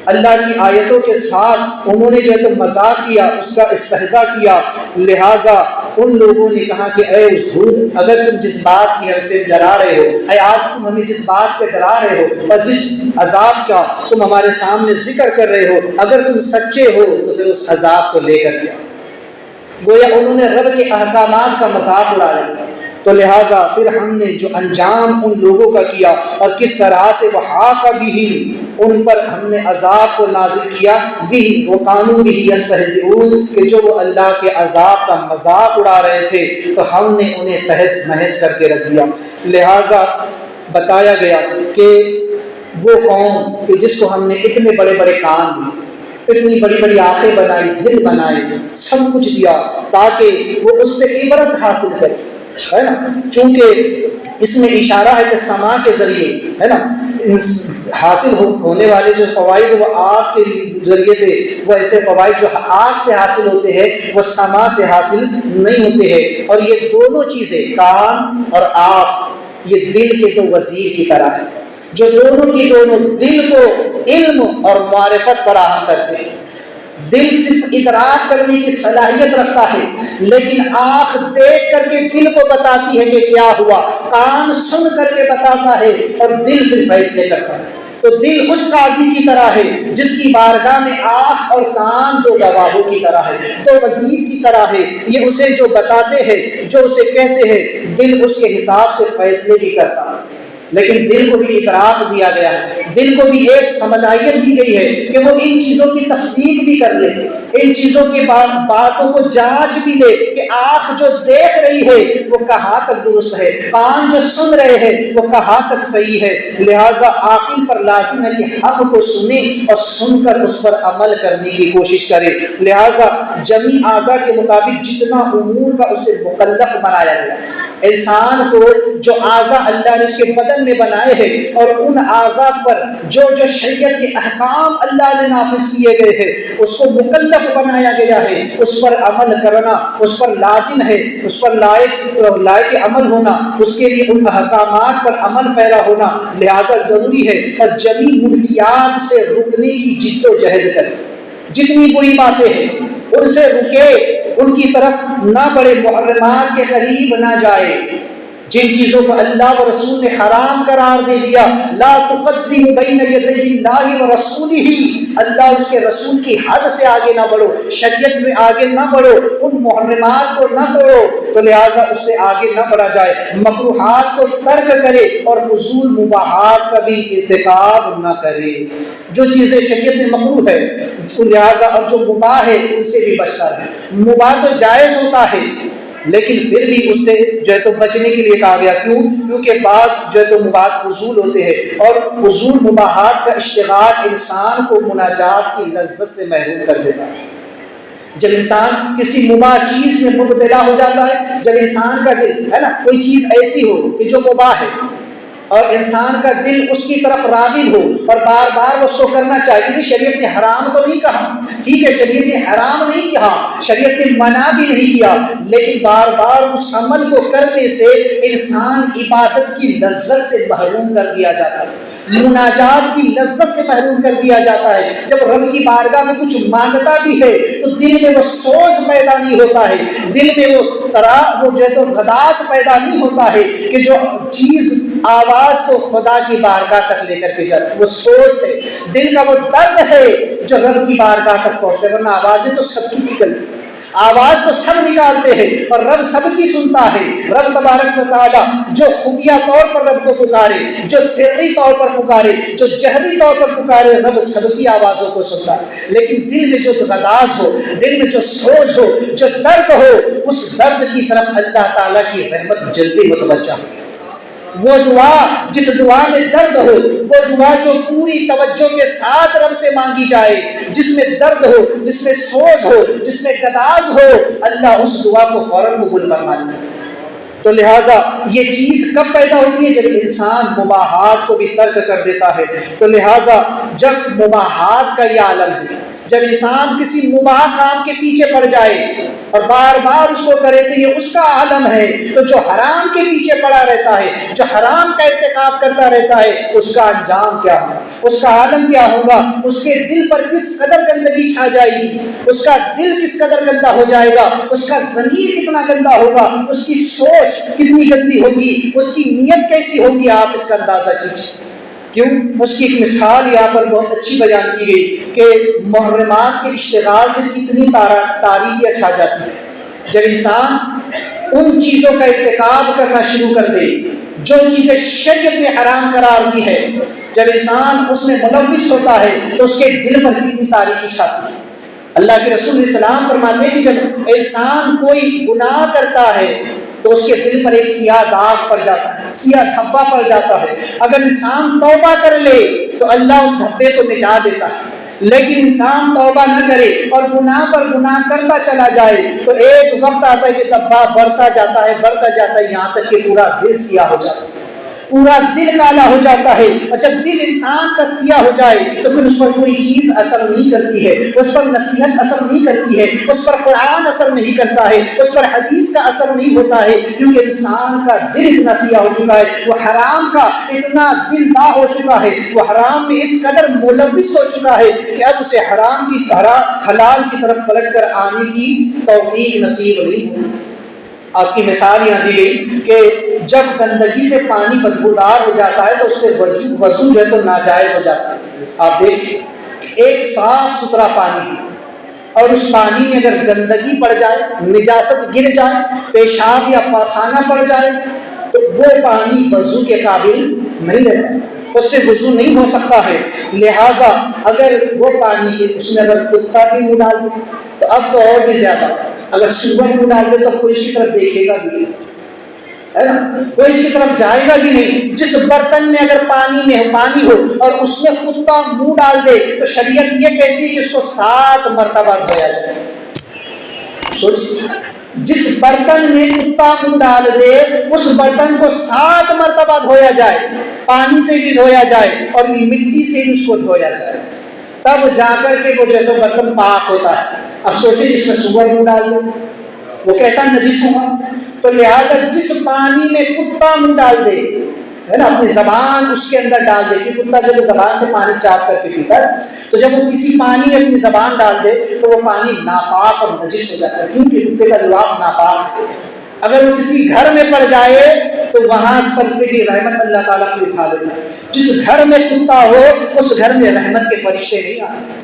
[SPEAKER 1] اللہ کی آیتوں کے ساتھ انہوں نے جو ہے تو مذاق کیا، اس کا استہزاء کیا۔ لہٰذا ان لوگوں نے کہا کہ اے اس دھود، اگر تم جس بات کی ہم سے ڈرا رہے ہو، اے آج تم ہمیں جس بات سے ڈرا رہے ہو اور جس عذاب کا تم ہمارے سامنے ذکر کر رہے ہو، اگر تم سچے ہو تو پھر اس عذاب کو لے کر کیا۔ گویا انہوں نے رب کے احکامات کا مذاق اڑایا، تو لہٰذا پھر ہم نے جو انجام ان لوگوں کا کیا اور کس طرح سے وہ حاق بہم، ان پر ہم نے عذاب کو نازل کیا، بھی وہ قانون بھی یستہزئون، کہ جو وہ اللہ کے عذاب کا مذاق اڑا رہے تھے تو ہم نے انہیں تہس نہس کر کے رکھ دیا۔ لہٰذا بتایا گیا کہ وہ قوم کہ جس کو ہم نے اتنے بڑے بڑے کان دیے، اتنی بڑی بڑی آنکھیں بنائی، دل بنائے، سب کچھ دیا تاکہ وہ اس سے عبرت حاصل کرے، ہے نا، چونکہ اس میں اشارہ ہے کہ سما کے ذریعے، ہے نا، حاصل ہونے والے جو فوائد وہ آنکھ کے ذریعے سے، وہ ایسے فوائد جو آنکھ سے حاصل ہوتے ہیں وہ سما سے حاصل نہیں ہوتے ہیں، اور یہ دونوں چیزیں کان اور آنکھ یہ دل کے تو وزیر کی طرح ہے، جو دونوں کی دونوں دل کو علم اور معرفت فراہم کرتے ہیں۔ دل صرف ادراک کرنے کی صلاحیت رکھتا ہے، لیکن آنکھ دیکھ کر کے دل کو بتاتی ہے کہ کیا ہوا، کان سن کر کے بتاتا ہے، اور دل پھر فیصلے کرتا ہے۔ تو دل اس قاضی کی طرح ہے جس کی بارگاہ میں آنکھ اور کان دو گواہوں کی طرح ہے، دو وزیر کی طرح ہے، یہ اسے جو بتاتے ہیں، جو اسے کہتے ہیں، دل اس کے حساب سے فیصلے بھی کرتا ہے۔ لیکن دل کو بھی ادراک دیا گیا ہے، دل کو بھی ایک صلاحیت دی گئی ہے کہ وہ ان چیزوں کی تصدیق بھی کر لے، ان چیزوں کی باتوں کو جانچ بھی لے کہ آنکھ جو دیکھ رہی ہے وہ کہاں تک درست ہے، کان جو سن رہے ہیں وہ کہاں تک صحیح ہے۔ لہٰذا عاقل پر لازم ہے کہ حق کو سنے اور سن کر اس پر عمل کرنے کی کوشش کرے۔ لہٰذا جمی اعضاء کے مطابق جتنا امور کا اسے مکلف بنایا گیا، انسان کو جو اعضاء اللہ نے اس کے بدن میں بنائے ہیں اور ان اعضاء پر جو شریعت کے احکام اللہ نے نافذ کیے گئے ہیں اس کو مکلف بنایا گیا ہے، اس پر عمل کرنا اس پر لازم ہے، اس پر لائق عمل ہونا، اس کے لیے ان احکامات پر عمل پیرا ہونا لہذا ضروری ہے، اور جمی منحیات سے رکنے کی جد و جہد کرے، جتنی بری باتیں ہیں ان سے رکے، ان کی طرف نہ بڑے، محرمات کے قریب نہ جائے، جن چیزوں کو اللہ و رسول نے حرام قرار دے دیا، لا تقدم بین یدی اللہ و رسولہ، اللہ اور اس کے رسول کی حد سے آگے نہ بڑھو، شریعت سے آگے نہ بڑھو، ان محرمات کو نہ توڑو، تو لہٰذا اس سے آگے نہ بڑھا جائے، مکروہات کو ترک کرے اور فضول مباحات کا بھی ارتکاب نہ کرے، جو چیزیں شریعت میں مکروہ ہے لہٰذا اور جو مباح ہے ان سے بھی بچتا ہے۔ مباح تو جائز ہوتا ہے لیکن پھر بھی اس سے جو ہے تو بچنے کے لیے کہا گیا. کیوں؟ کیونکہ بعض جو ہے تو مباحات فضول ہوتے ہیں، اور فضول مباحات کا اشتغال انسان کو مناجات کی لذت سے محروم کر دیتا ہے. جب انسان کسی مباح چیز میں مبتلا ہو جاتا ہے، جب انسان کا دل ہے نا کوئی چیز ایسی ہو کہ جو مباح ہے اور انسان کا دل اس کی طرف راغب ہو اور بار بار اس کو کرنا چاہیے، کہ شریعت نے حرام تو نہیں کہا، ٹھیک ہے شریعت نے حرام نہیں کہا، شریعت نے منع بھی نہیں کیا، لیکن بار بار اس عمل کو کرنے سے انسان عبادت کی لذت سے محروم کر دیا جاتا ہے، مناجات کی لذت سے محروم کر دیا جاتا ہے. جب رب کی بارگاہ میں کچھ مانگتا بھی ہے تو دل میں وہ سوز پیدا نہیں ہوتا ہے، دل میں وہ جو ہے تو غداس پیدا نہیں ہوتا ہے کہ جو چیز آواز کو خدا کی بارگاہ تک لے کر کے جاتی، وہ سوز ہے، دل کا وہ درد ہے جو رب کی بارگاہ تک پہنچتے. ورنہ آوازیں تو سب کی نکلتی، آواز تو سب نکالتے ہیں اور رب سب کی سنتا ہے. رب تبارک و تعالیٰ جو خفیہ طور پر رب کو پکارے، جو سری طور پر پکارے، جو جہری طور پر پکارے، رب سب کی آوازوں کو سنتا ہے. لیکن دل میں جو غداز ہو، دل میں جو سوز ہو، جو درد ہو، اس درد کی طرف اللہ تعالیٰ کی رحمت جلدی متوجہ ہو. وہ دعا جس دعا میں درد ہو، وہ دعا جو پوری توجہ کے ساتھ رب سے مانگی جائے، جس میں درد ہو، جس میں سوز ہو، جس میں گداز ہو، اللہ اس دعا کو فوراً قبول فرما لیتا ہے. تو لہٰذا یہ چیز کب پیدا ہوتی ہے؟ جب انسان مباحات کو بھی ترک کر دیتا ہے. تو لہٰذا جب مباحات کا یہ عالم ہے، جب انسان کسی مباح کام کے پیچھے پڑ جائے اور بار بار اس کو کرے تو یہ اس کا عالم ہے. تو جو حرام کے پیچھے پڑا رہتا ہے، جو حرام کا ارتکاب کرتا رہتا ہے، اس کا انجام کیا ہوگا، اس کا عالم کیا ہوگا، اس کے دل پر کس قدر گندگی چھا جائے گی، اس کا دل کس قدر گندا ہو جائے گا، اس کا ضمیر کتنا گندا ہوگا، اس کی سوچ کتنی گندی ہوگی، اس کی نیت کیسی ہوگی، آپ اس کا اندازہ کیجیے. کیوں؟ اس کی ایک مثال یہاں پر بہت اچھی بیان کی گئی کہ محرمات کے اشتغال سے کتنی تاریکیاں چھا جاتی ہے. جب انسان ان چیزوں کا ارتکاب کرنا شروع کر دے جو چیزیں شریعت نے حرام قرار دی ہے، جب انسان اس میں ملوث ہوتا ہے تو اس کے دل پر کتنی تاریکی چھاتی ہے. اللہ کے رسول علیہ السلام فرماتے ہیں کہ جب انسان کوئی گناہ کرتا ہے تو اس کے دل پر ایک سیاہ داغ پڑ جاتا ہے، سیاہ دھبا پڑ جاتا ہے. اگر انسان توبہ کر لے تو اللہ اس دھبے کو مٹا دیتا ہے، لیکن انسان توبہ نہ کرے اور گناہ پر گناہ کرتا چلا جائے تو ایک وقت آتا ہے کہ دھبا بڑھتا جاتا ہے یہاں تک کہ پورا دل سیاہ ہو جاتا ہے، پورا دل کالا ہو جاتا ہے. اور جب دل انسان کا سیاہ ہو جائے تو پھر اس پر کوئی چیز اثر نہیں کرتی ہے، اس پر نصیحت اثر نہیں کرتی ہے، اس پر قرآن اثر نہیں کرتا ہے، اس پر حدیث کا اثر نہیں ہوتا ہے، کیونکہ انسان کا دل اتنا سیاہ ہو چکا ہے، وہ حرام کا اتنا دل دا ہو چکا ہے، وہ حرام میں اس قدر ملوث ہو چکا ہے کہ اب اسے حرام کی طرح حلال کی طرف پلٹ کر آنے کی توفیق نصیب نہیں ہوتی. آپ کی مثال یہاں دی گئی کہ جب گندگی سے پانی بدبودار ہو جاتا ہے تو اس سے وضو جو ہے تو ناجائز ہو جاتا ہے. آپ دیکھیں ایک صاف ستھرا پانی اور اس پانی میں اگر گندگی پڑ جائے، نجاست گر جائے، پیشاب یا پاخانہ پڑ جائے تو وہ پانی وضو کے قابل نہیں رہتا، اس سے وضو نہیں ہو سکتا ہے. لہٰذا اگر وہ پانی اس میں اگر کتا بھی منہ ڈال دے تو اب تو اور بھی زیادہ، اگر سور منہ ڈال دے تو کوئی اس کی طرف دیکھے گا بھی نہیں، ہے نا، کوئی اس کی طرف جائے گا بھی نہیں. جس برتن میں اگر پانی ہو اور اس میں کتا منہ ڈال دے تو شریعت یہ کہتی ہے کہ اس کو 7 مرتبہ دھویا جائے. سوچیے، جس برتن میں کتا منہ ڈال دے اس برتن کو 7 مرتبہ دھویا جائے، پانی سے بھی دھویا جائے اور مٹی سے بھی اس کو دھویا جائے، تب جا کر کے وہ جو ہے تو برتن پاک ہوتا ہے. اب سوچیں جس میں سور منہ ڈال دے وہ کیسا نجس ہوگا. تو لہٰذا جس پانی میں کتا منہ ڈال دے، ہے نا، اپنی زبان اس کے اندر ڈال دے، کہ کتا جب زبان سے پانی چاپ کر کے پیتا ہے تو جب وہ کسی پانی میں اپنی زبان ڈال دے تو وہ پانی ناپاک اور نجس ہو جاتا ہے، کیونکہ کتے کا لعاب ناپاک ہے. اگر وہ کسی گھر میں پڑ جائے تو وہاں پر سے بھی رحمت اللہ تعالیٰ کو اٹھا لیتا ہے. جس گھر میں کتا ہو اس گھر میں رحمت کے فرشتے نہیں آتے.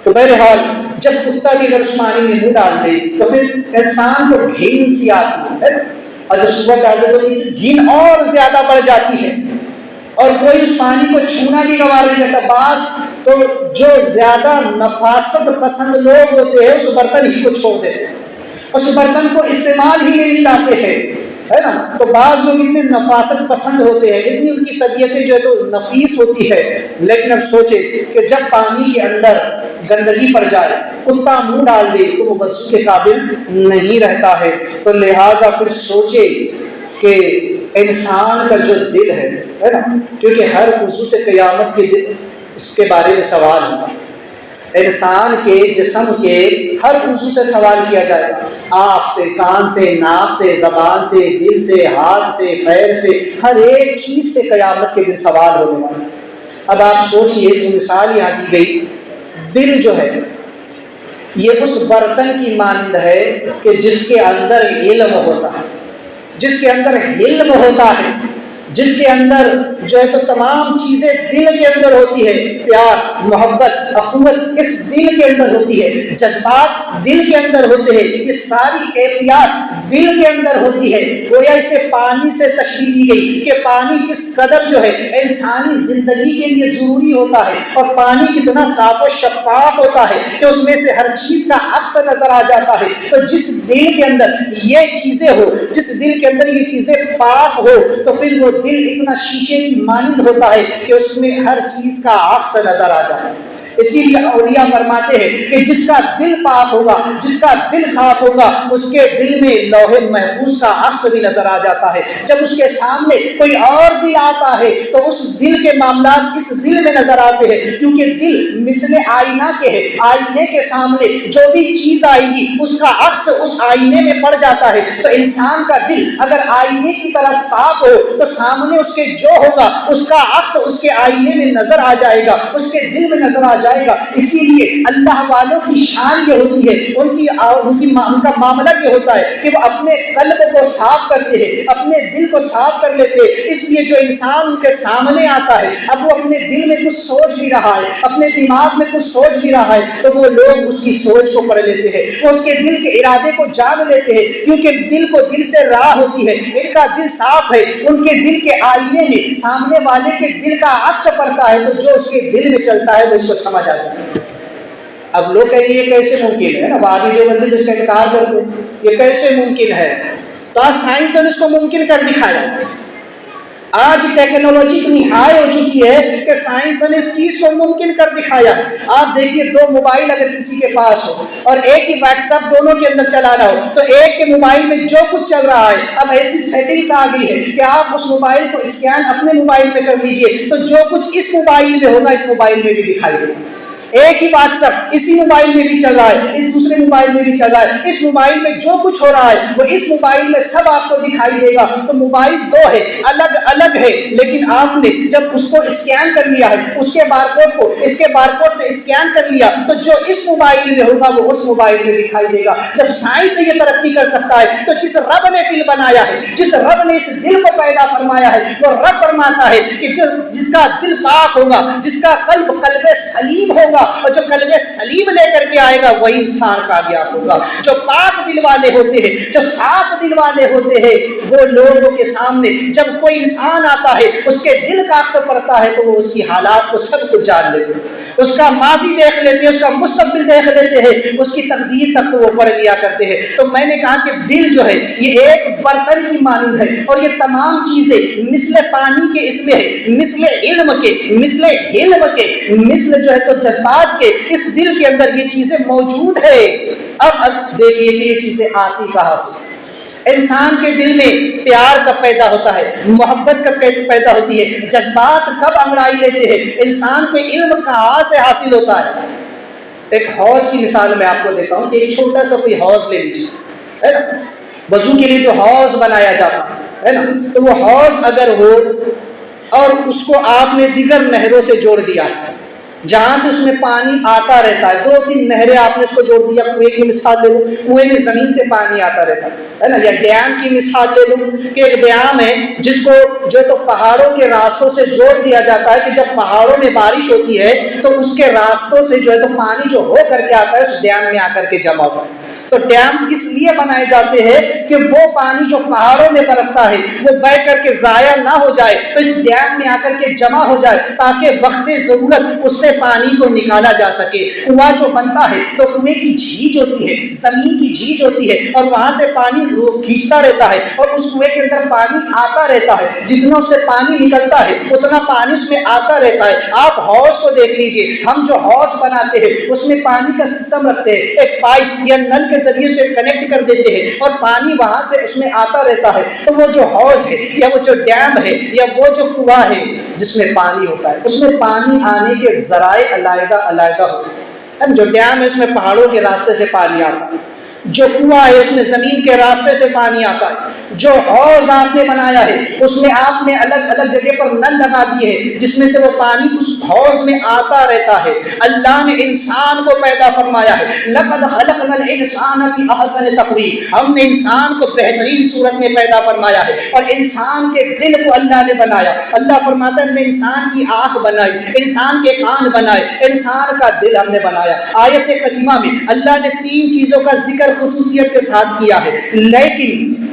[SPEAKER 1] تو بہرحال جب کتا بھی اگر اس پانی میں منہ ڈال دے تو پھر انسان کو گھن سی آتی ہے، اور جب صبح ڈال دے تو گھن اور زیادہ بڑھ جاتی ہے اور کوئی اس پانی کو چھونا بھی گوار نہیں کرتا. بعض تو جو زیادہ نفاست پسند لوگ ہوتے ہیں اس برتن ہی کو چھوڑ دیتے ہیں. اس برتن کو استعمال ہی میں نہیں لاتے ہیں، ہے نا؟ تو بعض لوگ اتنے نفاست پسند ہوتے ہیں، اتنی ان کی طبیعتیں جو ہے تو نفیس ہوتی ہے، لیکن اب سوچے کہ جب پانی کے اندر گندگی پڑ جائے، کتا منہ ڈال دے تو وہ وضو کے قابل نہیں رہتا ہے۔ تو لہٰذا پھر سوچے کہ انسان کا جو دل ہے نا، کیونکہ ہر عضو سے قیامت کے دن اس کے بارے میں سوال ہوگا، انسان کے جسم کے ہر عضو سے سوال کیا جائے گا، آنکھ سے، کان سے، ناک سے، زبان سے، دل سے، ہاتھ سے، پیر سے، ہر ایک چیز سے قیامت کے دن سوال ہونے والا۔ اب آپ سوچئے، جو مثال یہاں دی گئی، دل جو ہے یہ اس برتن کی مانند ہے کہ جس کے اندر علم ہوتا ہے، جس کے اندر علم ہوتا ہے، جس کے اندر جو ہے تو تمام چیزیں دل کے اندر ہوتی ہے، پیار، محبت، اخوت اس دل کے اندر ہوتی ہے، جذبات دل کے اندر ہوتے ہیں، یہ ساری کیفیات دل کے اندر ہوتی ہے۔ گویا اسے پانی سے تشبیہ دی گئی کہ پانی کس قدر جو ہے انسانی زندگی کے لیے ضروری ہوتا ہے، اور پانی کتنا صاف و شفاف ہوتا ہے کہ اس میں سے ہر چیز کا عکس نظر آ جاتا ہے۔ تو جس دل کے اندر یہ چیزیں ہو، جس دل کے اندر یہ چیزیں پاک ہو، تو پھر وہ دل اتنا شیشے کی مانند ہوتا ہے کہ اس میں ہر چیز کا عکس نظر آ جاتا ہے۔ اسی لیے اولیاء فرماتے ہیں کہ جس کا دل پاک ہوگا، جس کا دل صاف ہوگا، اس کے دل میں لوح محفوظ کا عکس بھی نظر آ جاتا ہے۔ جب اس کے سامنے کوئی اور دل آتا ہے تو اس دل کے معاملات اس دل میں نظر آتے ہیں، کیونکہ دل مثل آئینہ کے ہے، آئینے کے سامنے جو بھی چیز آئے گی اس کا عکس اس آئینے میں پڑ جاتا ہے۔ تو انسان کا دل اگر آئینے کی طرح صاف ہو تو سامنے اس کے جو ہوگا اس کا عکس اس کے آئینے میں نظر آ جائے گا، اس کے دل میں نظر آ جائے گا۔ اسی لیے اللہ والوں کی شان یہ ہوتی ہے، ان کا معاملہ یہ ہوتا ہے کہ وہ اپنے قلب کو صاف کرتے ہیں، اپنے دل کو صاف کر لیتے ہیں۔ اس لیے جو انسان ان کے سامنے آتا ہے، اب وہ اپنے دل میں کچھ سوچ بھی رہا ہے، اپنے دماغ میں کچھ سوچ بھی رہا ہے، تو وہ لوگ اس کی سوچ کو پڑھ لیتے ہیں، وہ اس کے دل کے ارادے کو جان لیتے ہیں، کیونکہ دل کو دل سے راہ ہوتی ہے۔ ان کا دل صاف ہے، ان کے دل کے آئینے میں سامنے والے کے دل کا عکس پڑتا ہے، تو جو اس کے دل میں چلتا ہے وہ اس کو سمجھ آتا ہے۔ اب لوگ کہیں گے یہ کیسے ممکن ہے نا، وہابی دیوبندی جس کا انکار کرتے ہیں یہ کیسے ممکن ہے، تو آج سائنس نے اس کو ممکن کر دکھایا۔ آج ٹیکنالوجی اتنی ہائی ہو چکی ہے کہ سائنس نے اس چیز کو ممکن کر دکھایا۔ آپ دیکھیے، دو موبائل اگر کسی کے پاس ہو اور ایک ہی واٹس ایپ دونوں کے اندر چلانا ہو، تو ایک کے موبائل میں جو کچھ چل رہا ہے، اب ایسی سیٹنگز آ گئی ہے کہ آپ اس موبائل کو اسکین اپنے موبائل میں کر لیجئے تو جو کچھ اس موبائل میں ہوگا اس موبائل میں بھی دکھائی دے گا۔ ایک ہی واٹس ایپ اسی موبائل میں بھی چل رہا ہے، اس دوسرے موبائل میں بھی چل رہا ہے، اس موبائل میں جو کچھ ہو رہا ہے وہ اس موبائل میں سب آپ کو دکھائی دے گا۔ تو موبائل دو ہے، الگ الگ ہے، لیکن آپ نے جب اس کو اسکین کر لیا ہے، اس کے بار کوڈ کو اس کے بار کوڈ سے اسکین کر لیا، تو جو اس موبائل میں ہوگا وہ اس موبائل میں دکھائی دے گا۔ جب سائنس یہ ترقی کر سکتا ہے تو جس رب نے دل بنایا ہے، جس رب نے اس دل کو پیدا فرمایا ہے، وہ رب فرماتا ہے کہ جس کا دل پاک ہوگا، جس کا قلب سلیم ہوگا، اور جو قلب سلیم لے کر کے آئے گا وہی انسان کامیاب ہوگا۔ جو پاک دل والے ہوتے ہیں، جو صاف دل والے ہوتے ہیں، وہ لوگوں کے سامنے جب کوئی انسان آتا ہے اس کے دل کا عکس پڑتا ہے تو وہ اس کی حالات کو سب کچھ جان لیتے ہیں، اس کا ماضی دیکھ لیتے ہیں، اس کا مستقبل دیکھ لیتے ہیں، اس کی تقدیر تک وہ پڑھ لیا کرتے ہیں۔ تو میں نے کہا کہ دل جو ہے یہ ایک برتن کی مانند ہے، اور یہ تمام چیزیں مثل پانی کے اس میں ہے، مثل علم کے، مثل علم کے، مثل جو ہے تو جذبات کے، اس دل کے اندر یہ چیزیں موجود ہے۔ اب دیکھیے کہ یہ چیزیں آتی کہاں سے۔ انسان کے دل میں پیار کب پیدا ہوتا ہے، محبت کب پیدا ہوتی ہے، جذبات کب انگڑائی لیتے ہیں، انسان کو علم کہاں سے حاصل ہوتا ہے۔ ایک حوض کی مثال میں آپ کو دیتا ہوں کہ ایک چھوٹا سا کوئی حوض لے لیجیے، ہے نا، وضو کے لیے جو حوض بنایا جاتا ہے نا، تو وہ حوض اگر ہو اور اس کو آپ نے دیگر نہروں سے جوڑ دیا ہے، جہاں سے اس میں پانی آتا رہتا ہے، 2-3 نہریں آپ نے اس کو جوڑ دیا، کنویں کی مثال لے لو، کنویں میں زمین سے پانی آتا رہتا ہے نا، یا ڈیم کی مثال لے لو کہ ایک ڈیم ہے جس کو جو ہے تو پہاڑوں کے راستوں سے جوڑ دیا جاتا ہے کہ جب پہاڑوں میں بارش ہوتی ہے تو اس کے راستوں سے جو ہے تو پانی جو ہو کر کے آتا ہے اس ڈیم میں آ کر کے جمع ہوتا ہے۔ تو ڈیم اس لیے بنائے جاتے ہیں کہ وہ پانی جو پہاڑوں میں برستا ہے وہ بہ کر کے ضائع نہ ہو جائے، تو اس ڈیم میں آ کر کے جمع ہو جائے تاکہ وقت ضرورت اس سے پانی کو نکالا جا سکے۔ کنواں جو بنتا ہے تو کنویں کی جھیج ہوتی ہے، زمین کی جھیج ہوتی ہے، اور وہاں سے پانی کھینچتا رہتا ہے اور اس کنویں کے اندر پانی آتا رہتا ہے، جتنا اس سے پانی نکلتا ہے اتنا پانی اس میں آتا رہتا ہے۔ آپ حوض کو دیکھ لیجئے، ہم جو حوض بناتے ہیں اس میں پانی کا سسٹم رکھتے ہیں، ایک پائپ یا نل کے ذریعے سے کنیکٹ کر دیتے ہیں اور پانی وہاں سے اس میں آتا رہتا ہے۔ تو وہ جو حوض ہے یا وہ جو ڈیم ہے یا وہ جو کنواں ہے جس میں پانی ہوتا ہے، اس میں پانی آنے کے ذرائع علیحدہ علیحدہ ہوتے ہیں۔ جو ڈیم ہے اس میں پہاڑوں کے راستے سے پانی آتا ہے، جو کنواں ہے اس میں زمین کے راستے سے پانی آتا ہے، جو حوض آپ نے بنایا ہے اس میں آپ نے الگ الگ جگہ پر نل لگا دیے ہیں جس میں سے وہ پانی اس حوض میں آتا رہتا ہے۔ اللہ نے انسان کو پیدا فرمایا ہے، لقد خلقنا الانسان فی احسن تقویم، ہم نے انسان کو بہترین صورت میں پیدا فرمایا ہے، اور انسان کے دل کو اللہ نے بنایا۔ اللہ فرماتا ہے ہم نے انسان کی آنکھ بنائی، انسان کے کان بنائے، انسان کا دل ہم نے بنایا۔ آیت کریمہ میں اللہ نے 3 چیزوں کا ذکر خصوصیت کے ساتھ کیا ہے، لیکن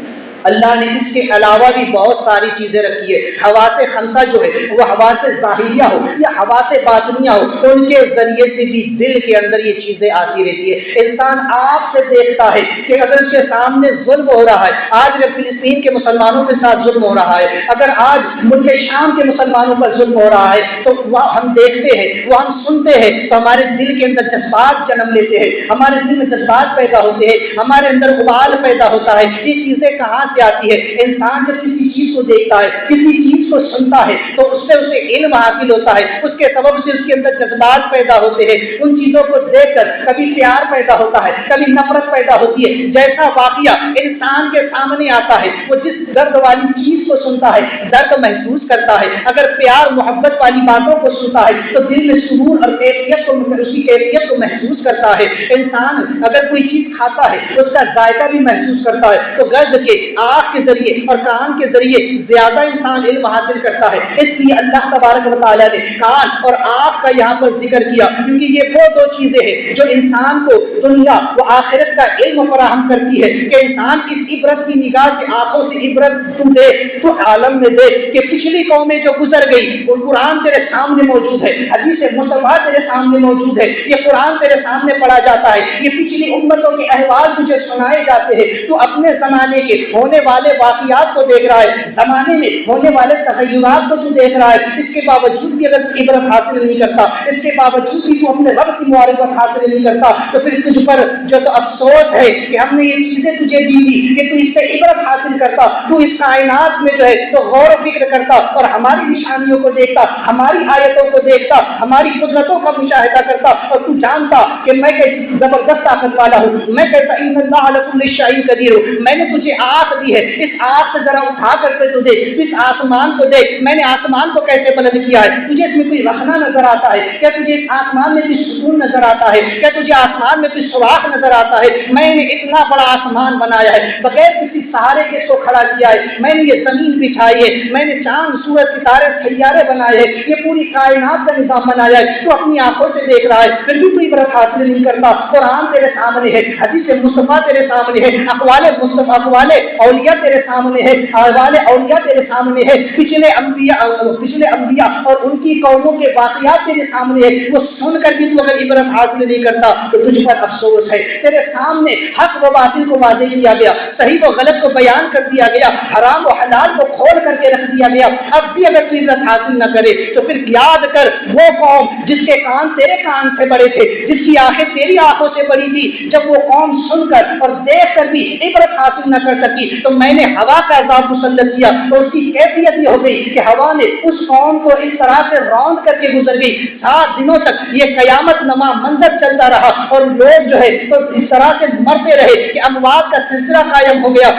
[SPEAKER 1] اللہ نے اس کے علاوہ بھی بہت ساری چیزیں رکھی ہے۔ حواس خمسہ جو ہے وہ حواس ظاہریہ ہو یا حواس باطنیہ ہو، ان کے ذریعے سے بھی دل کے اندر یہ چیزیں آتی رہتی ہے۔ انسان آنکھ سے دیکھتا ہے کہ اگر اس کے سامنے ظلم ہو رہا ہے، آج اگر فلسطین کے مسلمانوں کے ساتھ ظلم ہو رہا ہے، اگر آج ملک شام کے مسلمانوں پر ظلم ہو رہا ہے، تو وہ ہم دیکھتے ہیں، وہ ہم سنتے ہیں، تو ہمارے دل کے اندر جذبات جنم لیتے ہیں، ہمارے دل میں جذبات پیدا ہوتے ہیں، ہمارے اندر ابال پیدا ہوتا ہے۔ یہ چیزیں کہاں سے آتی ہے؟ انسان جب کسی چیز کو دیکھتا ہے، کسی چیز کو سنتا ہے، تو اس سے اسے علم حاصل ہوتا ہے، اس کے سبب سے اس کے اندر جذبات پیدا ہوتے ہیں۔ ان چیزوں کو دیکھ کر کبھی پیار پیدا ہوتا ہے، کبھی نفرت پیدا ہوتی ہے۔ جیسا واقعہ انسان کے سامنے آتا ہے، وہ جس درد والی چیز کو سنتا ہے درد محسوس کرتا ہے، اگر پیار محبت والی باتوں کو سنتا ہے تو دل میں سرور اور کیفیت کو، اس کی کیفیت کو محسوس کرتا ہے۔ انسان اگر کوئی چیز کھاتا ہے اس کا ذائقہ بھی محسوس کرتا ہے، تو غرض کے آنکھ کے ذریعے اور کان کے ذریعے زیادہ انسان علم حاصل کرتا ہے۔ اس لیے اللہ تبارک و تعالیٰ نے کان اور آنکھ کا یہاں پر ذکر کیا، کیونکہ یہ وہ 2 چیزیں ہیں جو انسان کو دنیا و آخرت کا علم فراہم کرتی ہے کہ انسان اس عبرت کی نگاہ سے، آنکھوں سے عبرت تو دے، تو عالم میں دے کہ پچھلی قومیں جو گزر گئی، وہ قرآن تیرے سامنے موجود ہے، حدیث مصطفیٰ تیرے سامنے موجود ہے، یہ قرآن تیرے سامنے پڑھا جاتا ہے، یہ پچھلی امتوں کے احوال تجھے سنائے جاتے ہیں، تو اپنے زمانے کے ہونے والے واقعات کو دیکھ رہا ہے، زمانے میں ہونے والے تغیرات کو تو دیکھ رہا ہے، اس کے باوجود بھی اگر تو عبرت حاصل نہیں کرتا، اس کے باوجود بھی تو اپنے رب کی معرفت حاصل نہیں کرتا، تو پھر تجھ پر جو تو افسوس ہے کہ ہم نے یہ چیزیں تجھے دی تھی کہ تو اس سے عبرت حاصل کرتا، تو اس کائنات میں جو ہے تو غور و فکر کرتا اور ہماری نشانیوں کو دیکھتا، ہماری آیتوں کو دیکھتا، ہماری قدرتوں کا مشاہدہ کرتا، اور تو جانتا کہ میں کیسی زبردست طاقت والا ہوں، میں کیسا ان اللہ علی کل شیء قدیر ہوں۔ میں نے تجھے آنکھ دی ہے، اس آنکھ سے ذرا اٹھا کر کے تو دیکھ، تو اس آسمان کو دیکھ، میں نے آسمان کو کیسے بلند کیا ہے، تجھے اس میں کوئی رخنا نظر آتا ہے کیا؟ تجھے اس آسمان میں کوئی سکون نظر آتا ہے کیا؟ تجھے آسمان میں کوئی سوراخ نظر آتا ہے؟ میں نے اتنا بڑا آسمان بنایا ہے، بغیر کسی سہارے کے اس کو کھڑا کیا ہے، میں نے یہ زمین بچھائی ہے، میں نے چاند سورج ستارے سیارے بنائے ہیں، یہ پوری کائنات کا نظام بنایا ہے، تو اپنی آنکھوں سے دیکھ رہا ہے، پھر بھی کوئی عبرت حاصل نہیں کرتا۔ قرآن تیرے سامنے ہے، حدیث مصطفیٰ تیرے سامنے ہے، اقوال مصطفیٰ، اقوال اولیاء تیرے سامنے ہے، اقوال اولیاء تیرے سامنے ہے، پچھلے انبیاء اور ان کی قوموں کے واقعات تیرے سامنے ہے، وہ سن کر بھی تو اگر عبرت حاصل نہیں کرتا تو تجھ پر افسوس ہے۔ تیرے سامنے حق و باطل کو واضح کیا گیا، صحیح و غلط کو بیان کر دیا گیا، حرام و حلال کو کھول کر کے رکھ دیا گیا، اب بھی اگر تو عبرت حاصل نہ کرے تو پھر یاد کر وہ قوم جس کے کان تیرے کان سے بڑے تھے، جس کی آنکھیں تیری آنکھوں سے بڑی تھی، جب وہ قوم سن کر اور دیکھ کر بھی عبرت حاصل نہ کر سکی تو میں نے ہوا کا عذاب مسلط کیا، اور اس کی کیفیت یہ ہو گئی کہ ہوا نے اس قوم کو اس طرح سے روند کر کے گزر گئی، 7 دنوں تک یہ قیامت نما منظر چلتا رہا، اور لوگ جو ہے تو اس طرح سے مرتے رہے کہ اموات کا سلسلہ قائم ہو گیا،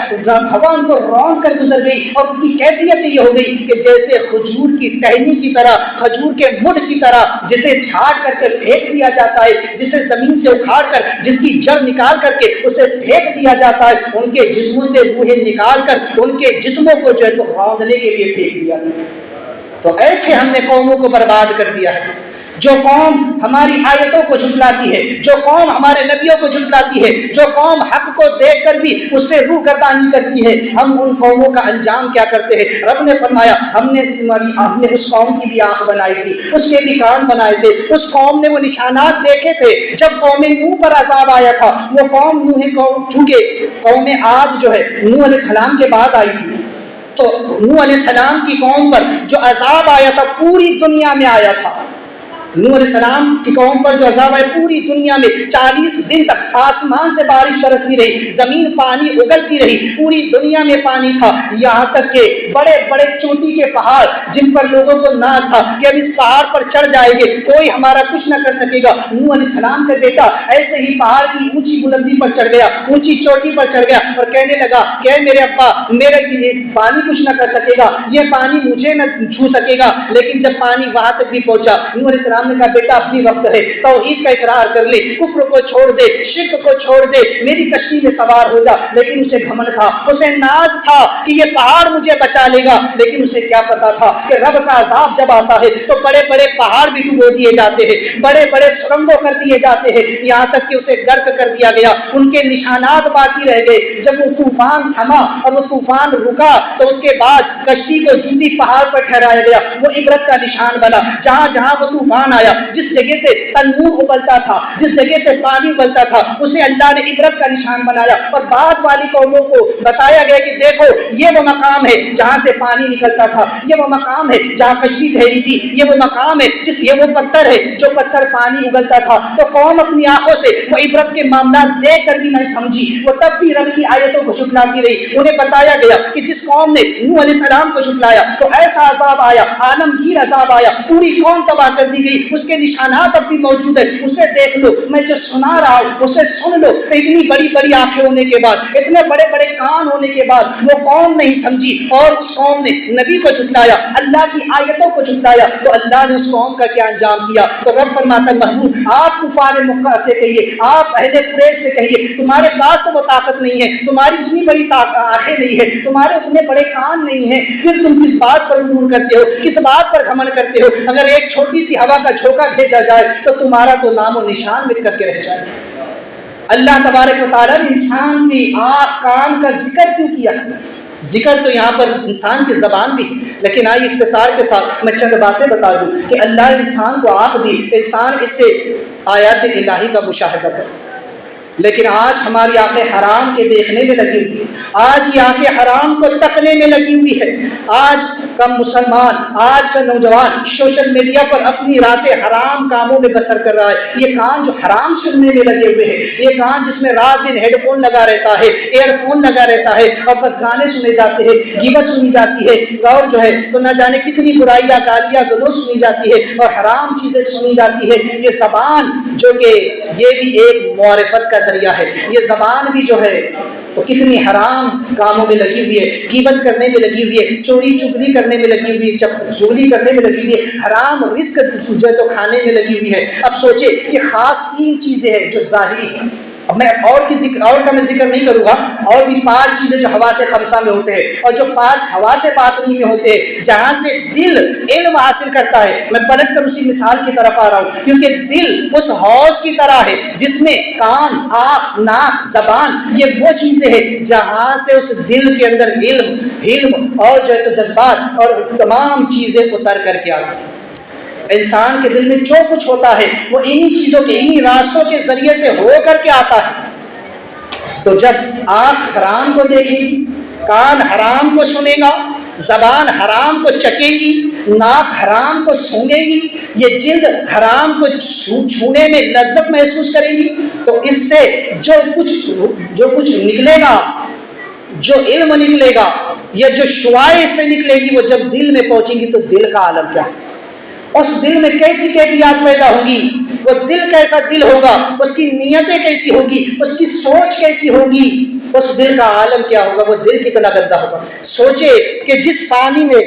[SPEAKER 1] ہوا ان کو روند کر گزر گئی، اور ان کی کیفیت یہ ہو گئی کہ جیسے کھجور کی ٹہنی کی طرح، کھجور کے مڈ کی طرح جسے چھاٹ کر کے پھینک دیا جاتا ہے، جسے زمین سے اکھاڑ کر جس کی جڑ نکال کر کے اسے پھینک دیا جاتا ہے، ان کے جسموں سے روحیں نکال کر ان کے جسموں کو جو ہے تو روندنے کے لیے پھینک دیا۔ تو ایسے ہم نے قوموں کو برباد کر دیا ہے۔ جو قوم ہماری آیتوں کو جھٹلاتی ہے، جو قوم ہمارے نبیوں کو جھٹلاتی ہے، جو قوم حق کو دیکھ کر بھی اس سے روگردانی کرتی ہے، ہم ان قوموں کا انجام کیا کرتے ہیں؟ رب نے فرمایا ہم نے اس قوم کی بھی آنکھ بنائی تھی، اس کے بھی کان بنائے تھے، اس قوم نے وہ نشانات دیکھے تھے جب قوم نوح پر عذاب آیا تھا۔ وہ قوم چونکہ قوم عاد جو ہے نوح علیہ السلام کے بعد آئی تھی، تو نوح علیہ السلام کی قوم پر جو عذاب آیا تھا پوری دنیا میں آیا تھا۔ نوح علیہ السلام کی قوم پر جو عذاب آیا پوری دنیا میں 40 دن تک آسمان سے بارش برستی رہی، زمین پانی اگلتی رہی، پوری دنیا میں پانی تھا، یہاں تک کہ بڑے بڑے چوٹی کے پہاڑ جن پر لوگوں کو ناز تھا کہ ہم اس پہاڑ پر چڑھ جائیں گے، کوئی ہمارا کچھ نہ کر سکے گا، نوح علیہ السلام کا بیٹا ایسے ہی پہاڑ کی اونچی بلندی پر چڑھ گیا، اونچی چوٹی پر چڑھ گیا اور کہنے لگا کہ میرے ابا، میرے پانی کچھ نہ کر سکے گا، یہ پانی مجھے نہ چھو سکے گا۔ لیکن جب پانی وہاں تک بھی پہنچا، نوح علیہ السلام نے کہا بیٹا اب بھی وقت ہے، توحید کا اقرار کر لے، کفر کو چھوڑ دے، شرک کو چھوڑ دے، میری کشتی میں سوار ہو جا۔ لیکن اسے گھمنڈ تھا، اسے ناز تھا کہ یہ پہاڑ مجھے بچا لے گا، لیکن اسے کیا پتا تھا کہ رب کا عذاب جب آتا ہے تو بڑے بڑے پہاڑ بھی ڈبو دیے جاتے ہیں، بڑے بڑے سرنگوں کر دیے جاتے ہیں، یہاں تک کہ اسے غرق کر دیا گیا، ان کے نشانات باقی رہ گئے۔ جب وہ طوفان تھما اور وہ طوفان رکا تو اس کے بعد کشتی کو جودی پہاڑ پر ٹھہرایا گیا، وہ عبرت کا نشان بنا۔ جہاں جہاں وہ طوفان آیا، جس جگہ سے تنور ابلتا تھا، جس جگہ سے پانی ابلتا تھا، اسے اللہ نے عبرت کا نشان بنایا اور بعد والی قوموں کو بتایا گیا کہ دیکھو یہ وہ مقام ہے جہاں سے پانی نکلتا تھا، یہ وہ مقام ہے جہاں کشتی ٹھہری تھی، یہ وہ مقام ہے یہ وہ پتھر ہے جو پتھر پانی ابلتا تھا۔ تو قوم اپنی آنکھوں سے وہ عبرت کے معاملات دیکھ کر بھی نہیں سمجھی، وہ تب بھی رب کی آیتوں کو جھٹلاتی رہی۔ انہیں بتایا گیا کہ جس قوم نے نوح علیہ السلام کو جھٹلایا تو ایسا عذاب آیا، عالمگیر عذاب آیا، پوری قوم تباہ کر دی گئی، اس کے نشانات اب بھی موجود ہے، اسے دیکھ لو، میں جو سنا رہا ہوں اسے سن لو۔ تو اتنی بڑی بڑی آنکھیں ہونے کے بعد، اتنے بڑے بڑے کان ہونے کے بعد وہ قوم نہیں سمجھی اور اس قوم نے نبی کو جھٹلایا، اللہ کی آیتوں کو جھٹلایا، تو اللہ نے اس قوم کا کیا انجام کیا؟ تو رب فرماتا ہے محبوب آپ کفار مکہ سے کہیے، آپ اہل قریش سے کہیے، تمہارے پاس تو وہ طاقت نہیں ہے، تمہاری اتنی بڑی آنکھیں نہیں ہے، تمہارے اتنے بڑے کان نہیں ہیں، پھر تم کس بات پر غرور کرتے ہو، کس بات پر گھمنڈ کرتے ہو؟ اگر ایک چھوٹی سی ہوا کا جھونکا بھیجا جائے تو تمہارا تو نام و نشان مٹ کر کے رہ جائے۔ اللہ تبارک و تعالیٰ نے انسان کی آنکھ کان کا ذکر کیوں کیا؟ ذکر تو یہاں پر انسان کی زبان بھی، لیکن آئیے اختصار کے ساتھ میں چند باتیں بتا دوں کہ اللہ نے انسان کو آنکھ دی، انسان اس سے آیات الہی کا مشاہدہ کرے، لیکن آج ہماری آنکھیں حرام کے دیکھنے میں لگی ہوئی، آج یہ آنکھیں حرام کو تکنے میں لگی ہوئی ہے۔ آج کا مسلمان، آج کا نوجوان سوشل میڈیا پر اپنی راتیں حرام کاموں میں بسر کر رہا ہے۔ یہ کان جو حرام سننے میں لگے ہوئے ہیں، یہ کان جس میں رات دن ہیڈ فون لگا رہتا ہے، ایئر فون لگا رہتا ہے اور بس گانے سنے جاتے ہیں، غیبت سنی جاتی ہے، اور جو ہے تو نہ جانے کتنی برائیاں، گالیاں گلوچ سنی جاتی ہے اور حرام چیزیں سنی جاتی ہے۔ یہ زبان جو کہ یہ بھی ایک معرفت کا ذریعہ ہے، یہ زبان بھی جو ہے تو کتنی حرام کاموں میں لگی ہوئی ہے، غیبت کرنے میں لگی ہوئی ہے، چوری چگلی کرنے میں لگی ہوئی ہے، چغلی کرنے میں لگی ہوئی ہے، حرام رزق جو ہے تو کھانے میں لگی ہوئی ہے۔ اب سوچے یہ خاص 3 چیزیں ہیں جو ظاہری ہیں، اب میں اور کا میں ذکر نہیں کروں گا، اور بھی 5 چیزیں جو حواس خمسہ میں ہوتے ہیں اور جو 5 حواس باطنی میں ہوتے ہیں، جہاں سے دل علم حاصل کرتا ہے۔ میں پلٹ کر اسی مثال کی طرف آ رہا ہوں، کیونکہ دل اس حوض کی طرح ہے جس میں کان، آنکھ، ناک، زبان یہ وہ چیزیں ہیں جہاں سے اس دل کے اندر علم اور جو ہے تو جذبات اور تمام چیزیں اتر کر کے آتی ہیں۔ انسان کے دل میں جو کچھ ہوتا ہے وہ انہی چیزوں کے، انہی راستوں کے ذریعے سے ہو کر کے آتا ہے۔ تو جب آنکھ حرام کو دیکھے گی، کان حرام کو سنے گا، زبان حرام کو چکے گی، ناک حرام کو سونگے گی، یہ جلد حرام کو چھونے میں لذت محسوس کرے گی، تو اس سے جو کچھ نکلے گا، جو علم نکلے گا یا جو شعائیں سے نکلے گی، وہ جب دل میں پہنچیں گی تو دل کا عالم کیا ہے، اس دل میں کیسی کیفیات پیدا ہوں گی، وہ دل کیسا دل ہوگا، اس کی نیتیں کیسی ہوگی، اس کی سوچ کیسی ہوگی، اس دل کا عالم کیا ہوگا، وہ دل کتنا گندا ہوگا۔ سوچے کہ جس پانی میں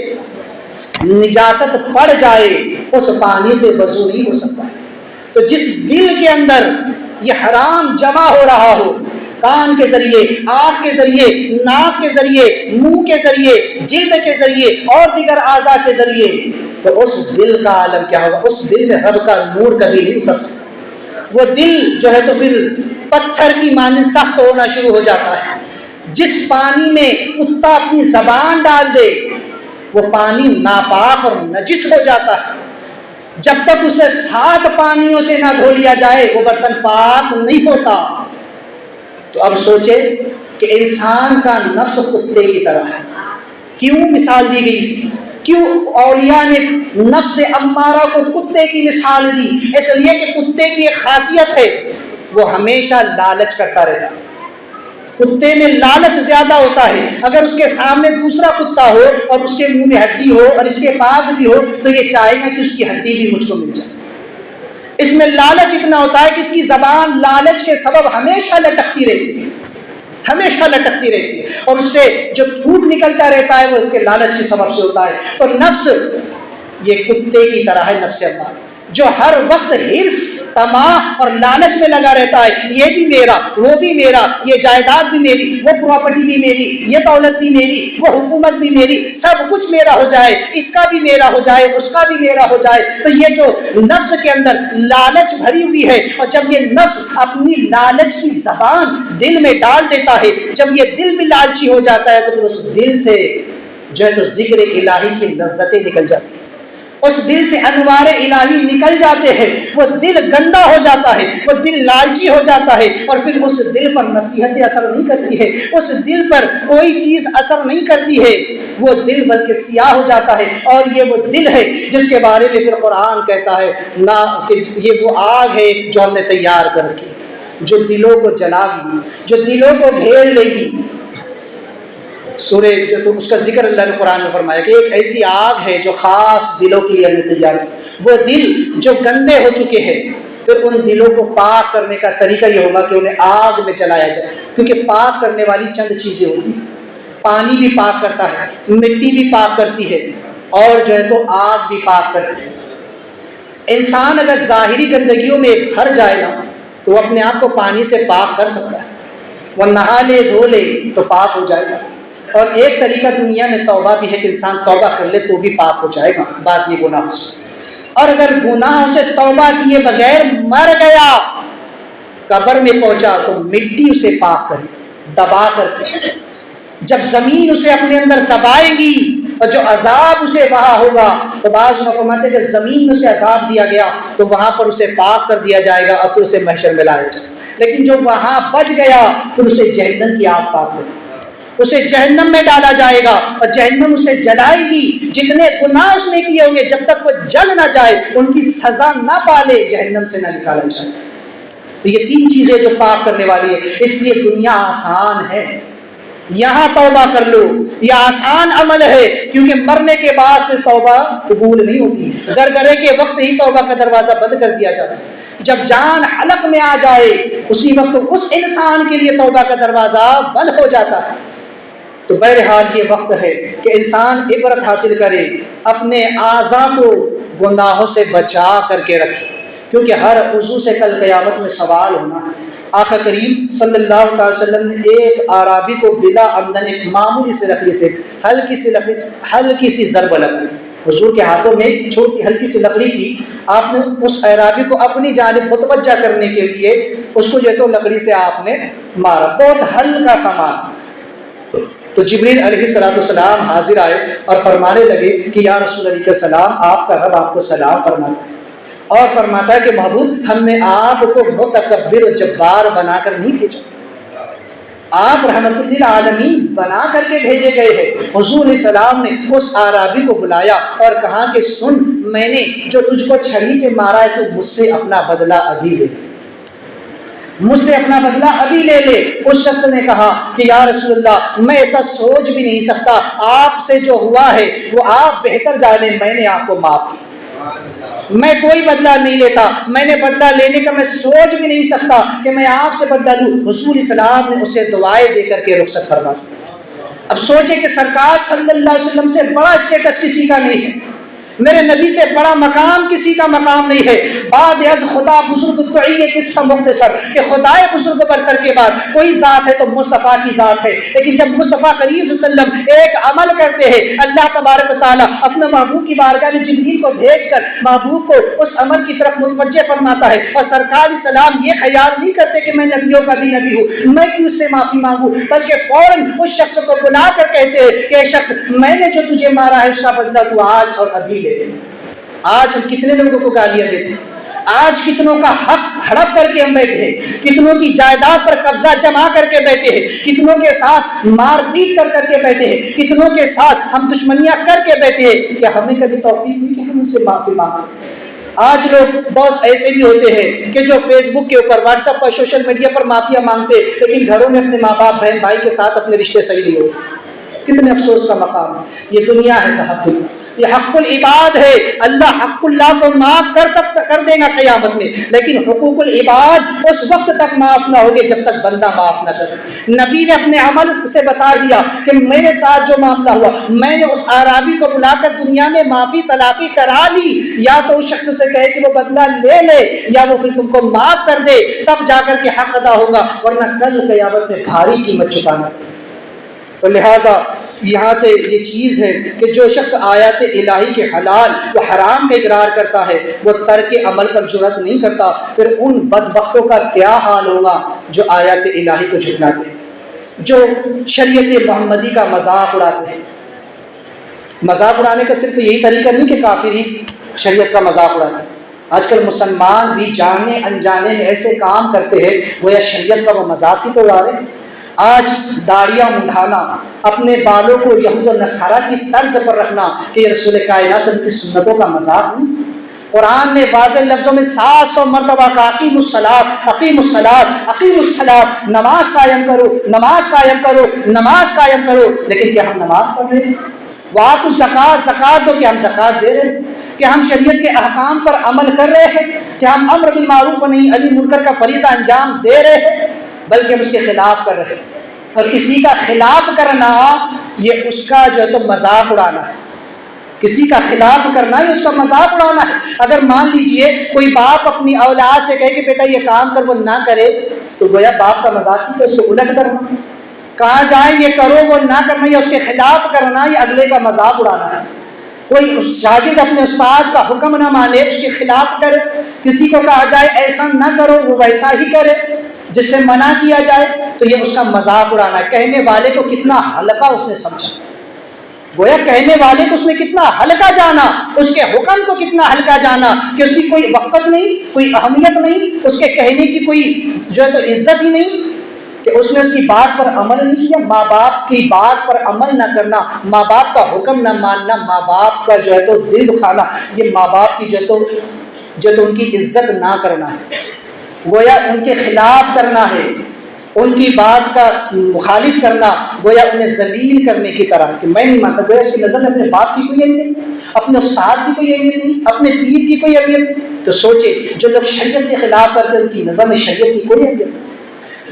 [SPEAKER 1] نجاست پڑ جائے اس پانی سے وضو نہیں ہو سکتا ہے، تو جس دل کے اندر یہ حرام جمع ہو رہا ہو، کان کے ذریعے، آنکھ کے ذریعے، ناک کے ذریعے، منہ کے ذریعے، جلد کے ذریعے اور دیگر اعضاء کے ذریعے، تو اس دل کا عالم کیا ہوگا؟ اس دل میں رب کا نور کبھی نہیں اتر سکتا۔ وہ دل جو ہے تو پھر پتھر کی مانند سخت ہونا شروع ہو جاتا ہے۔ جس پانی میں کتا اپنی زبان ڈال دے وہ پانی ناپاک اور نجس ہو جاتا ہے۔ جب تک اسے 7 پانیوں سے نہ دھو لیا جائے وہ برتن پاک نہیں ہوتا۔ تو اب سوچے کہ انسان کا نفس کتے کی طرح ہے۔ کیوں مثال دی گئی اس کی؟ کیوں اولیاء نے نفس امارہ کو کتے کی مثال دی؟ اس لیے کہ کتے کی ایک خاصیت ہے، وہ ہمیشہ لالچ کرتا رہتا ہے۔ کتے میں لالچ زیادہ ہوتا ہے۔ اگر اس کے سامنے دوسرا کتا ہو اور اس کے منہ میں ہڈی ہو اور اس کے پاس بھی ہو تو یہ چاہے گا کہ اس کی ہڈی بھی مجھ کو مل جائے۔ اس میں لالچ اتنا ہوتا ہے کہ اس کی زبان لالچ کے سبب ہمیشہ لٹکتی رہتی ہے، ہمیشہ لٹکتی رہتی ہے، اور اس سے جو تھوک نکلتا رہتا ہے وہ اس کے لالچ کے سبب سے ہوتا ہے۔ اور نفس یہ کتے کی طرح ہے، نفس امارہ جو ہر وقت حرص، طمع اور لالچ میں لگا رہتا ہے۔ یہ بھی میرا، وہ بھی میرا، یہ جائیداد بھی میری، وہ پراپرٹی بھی میری، یہ دولت بھی میری، وہ حکومت بھی میری، سب کچھ میرا ہو جائے، اس کا بھی میرا ہو جائے، اس کا بھی میرا ہو جائے۔ تو یہ جو نفس کے اندر لالچ بھری ہوئی ہے، اور جب یہ نفس اپنی لالچ کی زبان دل میں ڈال دیتا ہے، جب یہ دل بھی لالچی ہو جاتا ہے تو پھر اس دل سے جو ہے تو ذکر الہی کی لذتیں نکل جاتی ہیں، اس دل سے انوار الہی نکل جاتے ہیں، وہ دل گندا ہو جاتا ہے، وہ دل لالچی ہو جاتا ہے، اور پھر اس دل پر نصیحتیں اثر نہیں کرتی ہے، اس دل پر کوئی چیز اثر نہیں کرتی ہے، وہ دل بلکہ سیاہ ہو جاتا ہے۔ اور یہ وہ دل ہے جس کے بارے میں پھر قرآن کہتا ہے نہ کہ یہ وہ آگ ہے جو ہم نے تیار کر رکھی، جو دلوں کو جلا گی، جو دلوں کو گھیر لے گی۔ سورہ جو تو اس کا ذکر اللہ نے قرآن میں فرمایا کہ ایک ایسی آگ ہے جو خاص دلوں کے لیے ہمیں تیار ہے۔ وہ دل جو گندے ہو چکے ہیں، پھر ان دلوں کو پاک کرنے کا طریقہ یہ ہوگا کہ انہیں آگ میں جلایا جائے، کیونکہ پاک کرنے والی چند چیزیں ہوتی ہیں۔ پانی بھی پاک کرتا ہے، مٹی بھی پاک کرتی ہے، اور جو ہے تو آگ بھی پاک کرتی ہے۔ انسان اگر ظاہری گندگیوں میں بھر جائے نا تو وہ اپنے آپ کو پانی سے پاک کر سکتا ہے، وہ نہا لے دھو لے تو پاک ہو جائے گا۔ اور ایک طریقہ دنیا میں توبہ بھی ہے کہ انسان توبہ کر لے تو بھی پاک ہو جائے گا، بات یہ گناہوں سے۔ اور اگر گناہوں سے توبہ کیے بغیر مر گیا، قبر میں پہنچا تو مٹی اسے پاک کرے، دبا کر کے۔ جب زمین اسے اپنے اندر دبائے گی اور جو عذاب اسے وہاں ہوگا، تو بعض فرماتے ہیں کہ زمین میں اسے عذاب دیا گیا تو وہاں پر اسے پاک کر دیا جائے گا اور پھر اسے محشر میں لایا جائے گا۔ لیکن جو وہاں بچ گیا پھر اسے جہنم کی آگ پاک کرے، اسے جہنم میں ڈالا جائے گا اور جہنم اسے جلائے گی۔ جتنے گناہ اس نے کیے ہوں گے جب تک وہ جل نہ جائے، ان کی سزا نہ پالے، جہنم سے نہ نکالا جائے۔ تو یہ 3 چیزیں جو پاک کرنے والی ہے، اس لیے دنیا آسان ہے، یہاں توبہ کر لو، یہ آسان عمل ہے، کیونکہ مرنے کے بعد پھر توبہ قبول نہیں ہوتی، گرگرے کے وقت ہی توبہ کا دروازہ بند کر دیا جاتا ہے۔ جب جان حلق میں آ جائے اسی وقت اس انسان کے لیے توبہ کا دروازہ بند ہو جاتا ہے۔ تو بہرحال یہ وقت ہے کہ انسان عبرت حاصل کرے، اپنے اعضاء کو گناہوں سے بچا کر کے رکھے، کیونکہ ہر عضو سے کل قیامت میں سوال ہونا ہے۔ آقا کریم صلی اللہ علیہ وسلم نے ایک اعرابی کو بلا عمدن ایک معمولی سی لکڑی سے ہلکی سی ضرب لگی، حضور کے ہاتھوں میں ایک چھوٹی ہلکی سی لکڑی تھی، آپ نے اس اعرابی کو اپنی جانب متوجہ کرنے کے لیے اس کو جو ہے تو لکڑی سے آپ نے مارا، بہت ہلکا سا مارا۔ تو جبریل علیہ السلام حاضر آئے اور فرمانے لگے کہ یا رسول اللہ کے سلام، آپ کا رب آپ کو سلام فرماتا ہے، اور فرماتا ہے کہ محبوب ہم نے آپ کو متکبر و جبار بنا کر نہیں بھیجا، آپ رحمت للعالمین بنا کر کے بھیجے گئے ہیں۔ حضور علیہ السلام نے اس اعرابی کو بلایا اور کہا کہ سن، میں نے جو تجھ کو چھری سے مارا ہے تو مجھ سے اپنا بدلہ ابھی لے، مجھ سے اپنا بدلہ ابھی لے لے۔ اس شخص نے کہا کہ یا رسول اللہ میں ایسا سوچ بھی نہیں سکتا، آپ سے جو ہوا ہے وہ آپ بہتر جانیں، میں نے آپ کو معاف کیا، میں کوئی بدلہ نہیں لیتا، میں نے بدلہ لینے کا میں سوچ بھی نہیں سکتا کہ میں آپ سے بدلہ لوں۔ حضور السلام نے اسے دعائیں دے کر کے رخصت فرما دی۔ اب سوچے کہ سرکار صلی اللہ علیہ وسلم سے بڑا اسٹیٹس کسی کا نہیں ہے، میرے نبی سے بڑا مقام کسی کا مقام نہیں ہے. بعد از خدا بزرگ دعیے قصہ مختصر کہ خدائے بزرگ برتر کے بعد کوئی ذات ہے تو مصطفیٰ کی ذات ہے. لیکن جب مصطفیٰ کریم صلی اللہ علیہ وسلم ایک عمل کرتے ہیں, اللہ تبارک و تعالیٰ اپنے محبوب کی بارگاہ میں جبریل کو بھیج کر محبوب کو اس عمل کی طرف متوجہ فرماتا ہے, اور سرکار علیہ السلام یہ خیال نہیں کرتے کہ میں نبیوں کا بھی نبی ہوں, میں کیوں اس سے معافی مانگوں, بلکہ فوراً اس شخص کو بلا کر کہتے ہیں کہ اے شخص, میں نے جو تجھے مارا ہے اس کا بدلہ تو آج اور ابھی لے لے. آج ہم کتنے لوگوں کو گالیاں دیتے ہیں, آج کتنوں کا حق ہڑپ کر کے ہم بیٹھے ہیں, کتنوں کی جائیداد پر قبضہ جما کر کے بیٹھے ہیں, کتنوں کے ساتھ مار پیٹ کر کے بیٹھے ہیں, کتنوں کے ساتھ ہم دشمنیاں کر کے بیٹھے ہیں. کیا ہمیں کبھی توفیق ہوئی کہ ہم ان سے معافی مانگیں؟ آج لوگ بہت ایسے بھی ہوتے ہیں کہ جو فیس بک کے اوپر, واٹس ایپ پر, سوشل میڈیا پر معافیاں مانگتے, لیکن گھروں میں اپنے ماں باپ بہن بھائی کے ساتھ اپنے رشتے صحیح نہیں ہوتے. کتنے افسوس کا مقام ہے. یہ دنیا ہے صاحب, یہ حق العباد ہے. اللہ حق اللہ کو معاف کر دے گا قیامت میں, لیکن حقوق العباد اس وقت تک معاف نہ ہوگے جب تک بندہ معاف نہ کرے. نبی نے اپنے عمل سے بتا دیا کہ میرے ساتھ جو معاملہ ہوا, میں نے اس اعرابی کو بلا کر دنیا میں معافی تلافی کرا لی, یا تو اس شخص سے کہے کہ وہ بدلہ لے لے, یا وہ پھر تم کو معاف کر دے, تب جا کر کے حق ادا ہوگا, ورنہ کل قیامت میں بھاری قیمت چکانا. تو لہٰذا یہاں سے یہ چیز ہے کہ جو شخص آیات الہی کے حلال و حرام کا اقرار کرتا ہے, وہ ترک عمل پر جرأت نہیں کرتا, پھر ان بدبختوں کا کیا حال ہوگا جو آیات الہی کو جھٹلاتے ہیں, جو شریعت محمدی کا مذاق اڑاتے ہیں. مذاق اڑانے کا صرف یہی طریقہ نہیں کہ کافر ہی شریعت کا مذاق اڑاتے ہیں. آج کل مسلمان بھی جانے انجانے میں ایسے کام کرتے ہیں گویا شریعت کا وہ مذاق ہی تو اڑا رہے ہیں. آج داڑیاں مڈھانا, اپنے بالوں کو یہود و نصارہ کی طرز پر رکھنا کہ یہ رسول کائنات صلی اللہ علیہ وسلم کی سنتوں کا مذاق نہیں. قرآن نے واضح لفظوں میں 700 مرتبہ کہا اقیم الصلاۃ اقیم الصلاۃ اقیم الصلاۃ, نماز قائم کرو نماز قائم کرو نماز قائم کرو. لیکن کیا ہم نماز پڑھ رہے ہیں؟ وآتوا الزکاۃ, زکوٰۃ دو, کہ ہم زکوٰۃ دے رہے ہیں؟ کہ ہم شریعت کے احکام پر عمل کر رہے ہیں؟ کہ ہم امر بالمعروف و نہی عن المنکر کا فریضہ انجام دے رہے ہیں؟ بلکہ ہم اس کے خلاف کر رہے ہیں. اور کسی کا خلاف کرنا یہ اس کا جو ہے تو مذاق اڑانا ہے. کسی کا خلاف کرنا یہ اس کا مذاق اڑانا ہے. اگر مان لیجئے کوئی باپ اپنی اولاد سے کہے کہ بیٹا یہ کام کر, وہ نہ کرے, تو گویا باپ کا مذاق ہی تو اس کو الٹ کرنا. کہا جائے یہ کرو, وہ نہ کرنا, یا اس کے خلاف کرنا, یہ اگلے کا مذاق اڑانا ہے. کوئی شاگرد اپنے استاد کا حکم نہ مانے, اس کے خلاف کرے. کسی کو کہا جائے ایسا نہ کرو, وہ ویسا ہی کرے. جس سے منع کیا جائے تو یہ اس کا مذاق اڑانا ہے. کہنے والے کو کتنا ہلکا اس نے سمجھا, گویا کہنے والے کو اس نے کتنا ہلکا جانا, اس کے حکم کو کتنا ہلکا جانا کہ اس کی کوئی وقت نہیں, کوئی اہمیت نہیں, اس کے کہنے کی کوئی جو ہے تو عزت ہی نہیں, کہ اس نے اس کی بات پر عمل نہیں کیا. ماں باپ کی بات پر عمل نہ کرنا, ماں باپ کا حکم نہ ماننا, ماں باپ کا جو ہے تو دل دکھانا, یہ ماں باپ کی جو ہے تو ان کی عزت نہ کرنا ہے. گویا ان کے خلاف کرنا ہے, ان کی بات کا مخالف کرنا, گویا انہیں ذلیل کرنے کی طرح کہ میں نہیں مانتا. گویا اس کی نظر میں اپنے باپ کی کوئی اہمیت نہیں, اپنے استاد کی کوئی اہمیت نہیں, اپنے پیر کی کوئی اہمیت نہیں. تو سوچے جو لوگ شریعت کے خلاف کرتے ہیں ان کی نظر میں شریعت کی کوئی اہمیت نہیں.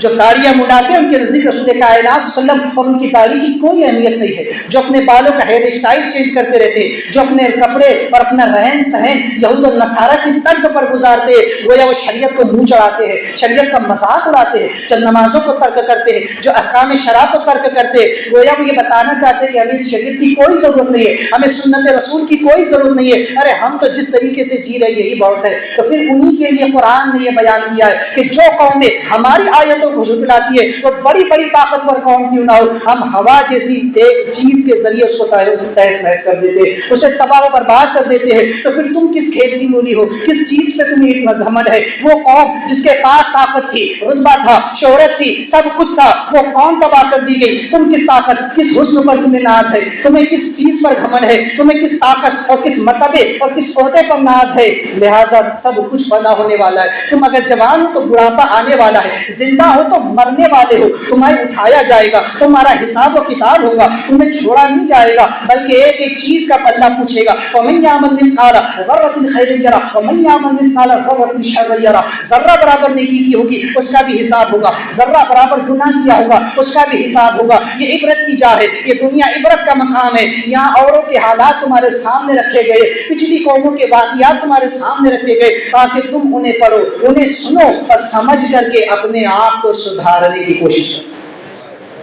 [SPEAKER 1] جو داڑیاں منڈاتے ہیں ان کے نزدیک رسول کائنات صلی اللہ علیہ وسلم اور ان کی داڑھی کی کوئی اہمیت نہیں ہے. جو اپنے بالوں کا ہیئر اسٹائل چینج کرتے رہتے, جو اپنے کپڑے اور اپنا رہن سہن یہود و نصارہ کی طرز پر گزارتے, گویا وہ شریعت کو منہ چڑھاتے ہیں, شریعت کا مذاق اڑاتے ہیں. جو نمازوں کو ترک کرتے ہیں, جو احکام شرع کو ترک کرتے, گویا وہ یہ بتانا چاہتے ہیں کہ ہمیں شریعت کی کوئی ضرورت نہیں ہے, ہمیں سنت رسول کی کوئی ضرورت نہیں ہے. ارے ہم تو جس طریقے سے جی رہے یہی بہت ہے. تو پھر انہی کے لیے قرآن نے یہ بیان کیا ہے کہ جو قومیں ہماری آیتوں کو جھٹلاتی ہے وہ بڑی بڑی طاقتور قوم کیوں نہ ہو, ہم ہوا جیسی ایک چیز کے ذریعے اس کو تہس نہس کر دیتے, اسے تباہ و برباد کر دیتے ہیں. تو پھر تم کس کھیت کی مولی ہو, کس چیز پہ تمہیں اتنا گھمنڈ ہے؟ وہ قوم جس کے پاس طاقت تھی, رتبہ تھا, شہرت تھی, سب کچھ تھا, وہ قوم تباہ کر دی گئی. تم کس طاقت, کس حسن پر تمہیں ناز ہے, تمہیں کس چیز پر گھمنڈ ہے, تمہیں کس طاقت اور کس مرتبے اور کس عہدے پر ناز ہے؟ لہٰذا سب کچھ فنا ہونے والا ہے. تم اگر جوان ہو تو بڑھاپا آنے والا ہے, زندہ ہو تو مرنے والے ہو, تمہیں اٹھایا جائے گا, تمہارا حساب و کتاب ہوگا, تمہیں چھوڑا نہیں جائے گا, بلکہ ایک ایک چیز کا اللہ پوچھے گا. فَمَن يَعْمَلْ مِثْقَالَ ذَرَّةٍ خَيْرًا يَرَهُ وَمَن يَعْمَلْ مِثْقَالَ ذَرَّةٍ شَرًّا يَرَهُ. ذرہ برابر نیکی کی ہوگی اس کا بھی حساب ہوگا, ذرہ برابر گناہ کیا ہوگا اس کا بھی حساب ہوگا. یہ عبرت کی جا ہے, یہ دنیا عبرت کا مقام ہے. یہاں اوروں کے حالات تمہارے سامنے رکھے گئے, پچھلی قوموں کے واقعات تمہارے سامنے رکھے گئے تاکہ تم انہیں پڑھو, انہیں سنو اور سمجھ کر کے اپنے آپ کو سدھارنے کی کوشش کرو.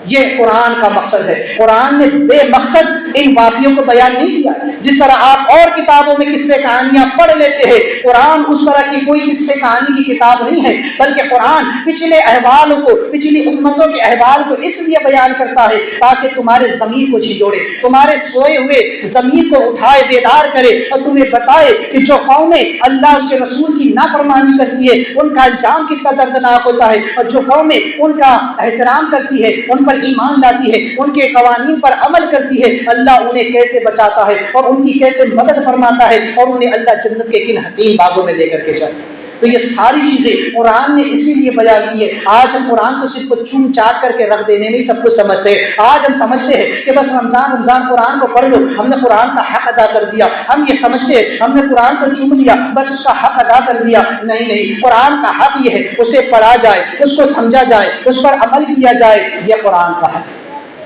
[SPEAKER 1] یہ قرآن کا مقصد ہے. قرآن نے بے مقصد ان واقعوں کو بیان نہیں کیا. جس طرح آپ اور کتابوں میں قصے کہانیاں پڑھ لیتے ہیں, قرآن اس طرح کی کوئی قصے کہانی کی کتاب نہیں ہے, بلکہ قرآن پچھلے احوالوں کو, پچھلی امتوں کے احوال کو اس لیے بیان کرتا ہے تاکہ تمہارے ضمیر کو جھنجھوڑے, تمہارے سوئے ہوئے ضمیر کو اٹھائے, بیدار کرے اور تمہیں بتائے کہ جو قومیں اللہ اس کے رسول کی نافرمانی کرتی ہے ان کا انجام کتنا دردناک ہوتا ہے, اور جو قومیں ان کا احترام کرتی ہے, ان پر ایمان لاتی ہے, ان کے قوانین پر عمل کرتی ہے, اللہ انہیں کیسے بچاتا ہے اور ان کی کیسے مدد فرماتا ہے, اور انہیں اللہ جنت کے کن حسین باغوں میں لے کر کے جائے. تو یہ ساری چیزیں قرآن نے اسی لیے بیان کی ہے. آج ہم قرآن کو صرف چوم چاٹ کر کے رکھ دینے میں ہی سب کچھ سمجھتے ہیں. آج ہم سمجھتے ہیں کہ بس رمضان قرآن کو پڑھ لو, ہم نے قرآن کا حق ادا کر دیا. ہم یہ سمجھتے ہیں ہم نے قرآن کو چوم لیا, بس اس کا حق ادا کر دیا. نہیں, قرآن کا حق یہ ہے اسے پڑھا جائے, اس کو سمجھا جائے, اس پر عمل کیا جائے. یہ قرآن کا حق.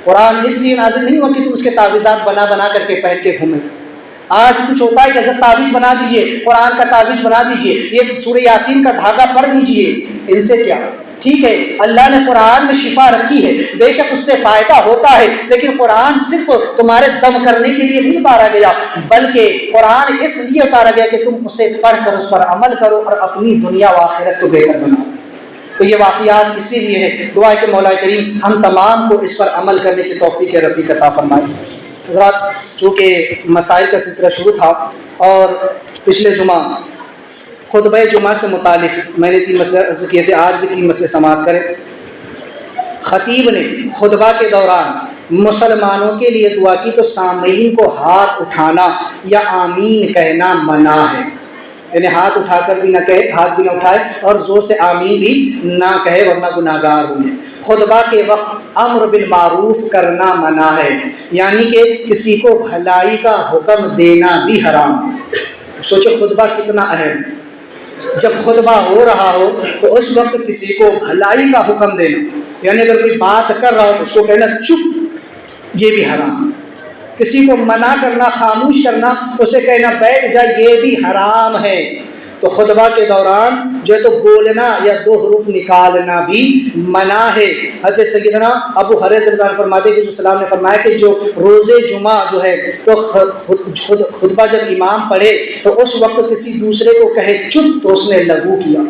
[SPEAKER 1] قرآن اس لیے نازل نہیں ہوا کہ تم اس کے تعویذات بنا بنا کر کے پہن کے گھومیں. آج کچھ ہوتا ہے کہ حضرت تعویذ بنا دیجئے, قرآن کا تعویذ بنا دیجئے, یہ سورہ یاسین کا دھاگا پڑھ دیجئے. ان سے کیا؟ ٹھیک ہے اللہ نے قرآن میں شفا رکھی ہے, بے شک اس سے فائدہ ہوتا ہے, لیکن قرآن صرف تمہارے دم کرنے کے لیے نہیں اتارا گیا, بلکہ قرآن اس لیے اتارا گیا کہ تم اسے پڑھ کر اس پر عمل کرو اور اپنی دنیا و آخرت کو بہتر بناؤ. تو یہ واقعات اسی لیے ہے. دعا ہے کہ مولا کریم ہم تمام کو اس پر عمل کرنے کی توفیق رفیق عطا فرمائے. حضرات, چونکہ مسائل کا سلسلہ شروع تھا اور پچھلے جمعہ خطبہ جمعہ سے متعلق میں نے 3 مسئلے عرض کیے تھے, آج بھی 3 مسئلے سماعت کریں. خطیب نے خطبہ کے دوران مسلمانوں کے لیے دعا کی تو سامعین کو ہاتھ اٹھانا یا آمین کہنا منع ہے. یعنی ہاتھ اٹھا کر بھی نہ کہے, ہاتھ بھی نہ اٹھائے اور زور سے آمین بھی نہ کہے ورنہ گناہگار ہوں گے. خطبہ کے وقت امر بالمعروف کرنا منع ہے, یعنی کہ کسی کو بھلائی کا حکم دینا بھی حرام. سوچو خطبہ کتنا اہم. جب خطبہ ہو رہا ہو تو اس وقت کسی کو بھلائی کا حکم دینا, یعنی اگر کوئی بات کر رہا ہو تو اس کو کہنا چپ, یہ بھی حرام. کسی کو منع کرنا, خاموش کرنا, اسے کہنا بیٹھ جا, یہ بھی حرام ہے. تو خطبہ کے دوران جو ہے تو بولنا یا 2 حروف نکالنا بھی منع ہے. حضرت سیدنا ابو ہریرہ رضی اللہ عنہ فرماتے ہیں کہ السلام نے فرمایا کہ جو روز جمعہ جو ہے تو خطبہ جب امام پڑھے تو اس وقت کسی دوسرے کو کہے چپ تو اس نے لغو کیا,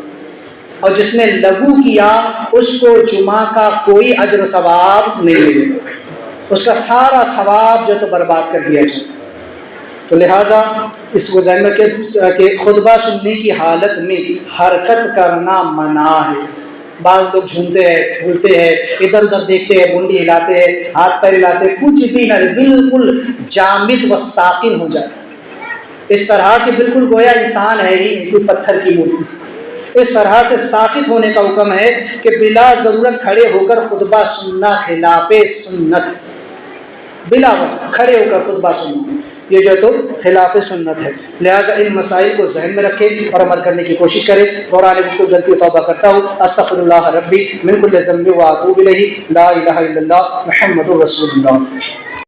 [SPEAKER 1] اور جس نے لغو کیا اس کو جمعہ کا کوئی اجر و ثواب نہیں ملے گا, اس کا سارا ثواب جو تو برباد کر دیا جائے. تو لہٰذا اس کو ذہن میں کہ خطبہ سننے کی حالت میں حرکت کرنا منع ہے. بعض لوگ جھومتے ہیں, پھولتے ہیں, ادھر ادھر دیکھتے ہیں, منڈی ہلاتے ہیں, ہاتھ پیر ہلاتے ہیں, کچھ بھی نہ, بالکل جامد و ساکن ہو جائے, اس طرح کہ بالکل گویا انسان ہے ہی نہیں, کوئی پتھر کی مورتی. اس طرح سے ساکت ہونے کا حکم ہے کہ بلا ضرورت کھڑے ہو کر خطبہ سننا خلاف سنت. بلا وجہ کھڑے ہو کر خطبہ سننا یہ جو ہے تو خلاف سنت ہے. لہٰذا ان مسائل کو ذہن میں رکھیں اور عمل کرنے کی کوشش کریں. دوران گفتگو غلطی و توبہ کرتا ہوں. استغفر اللہ ربی من کل ذنب و اتوب الیہ. لا الہ الا اللہ محمد رسول اللہ.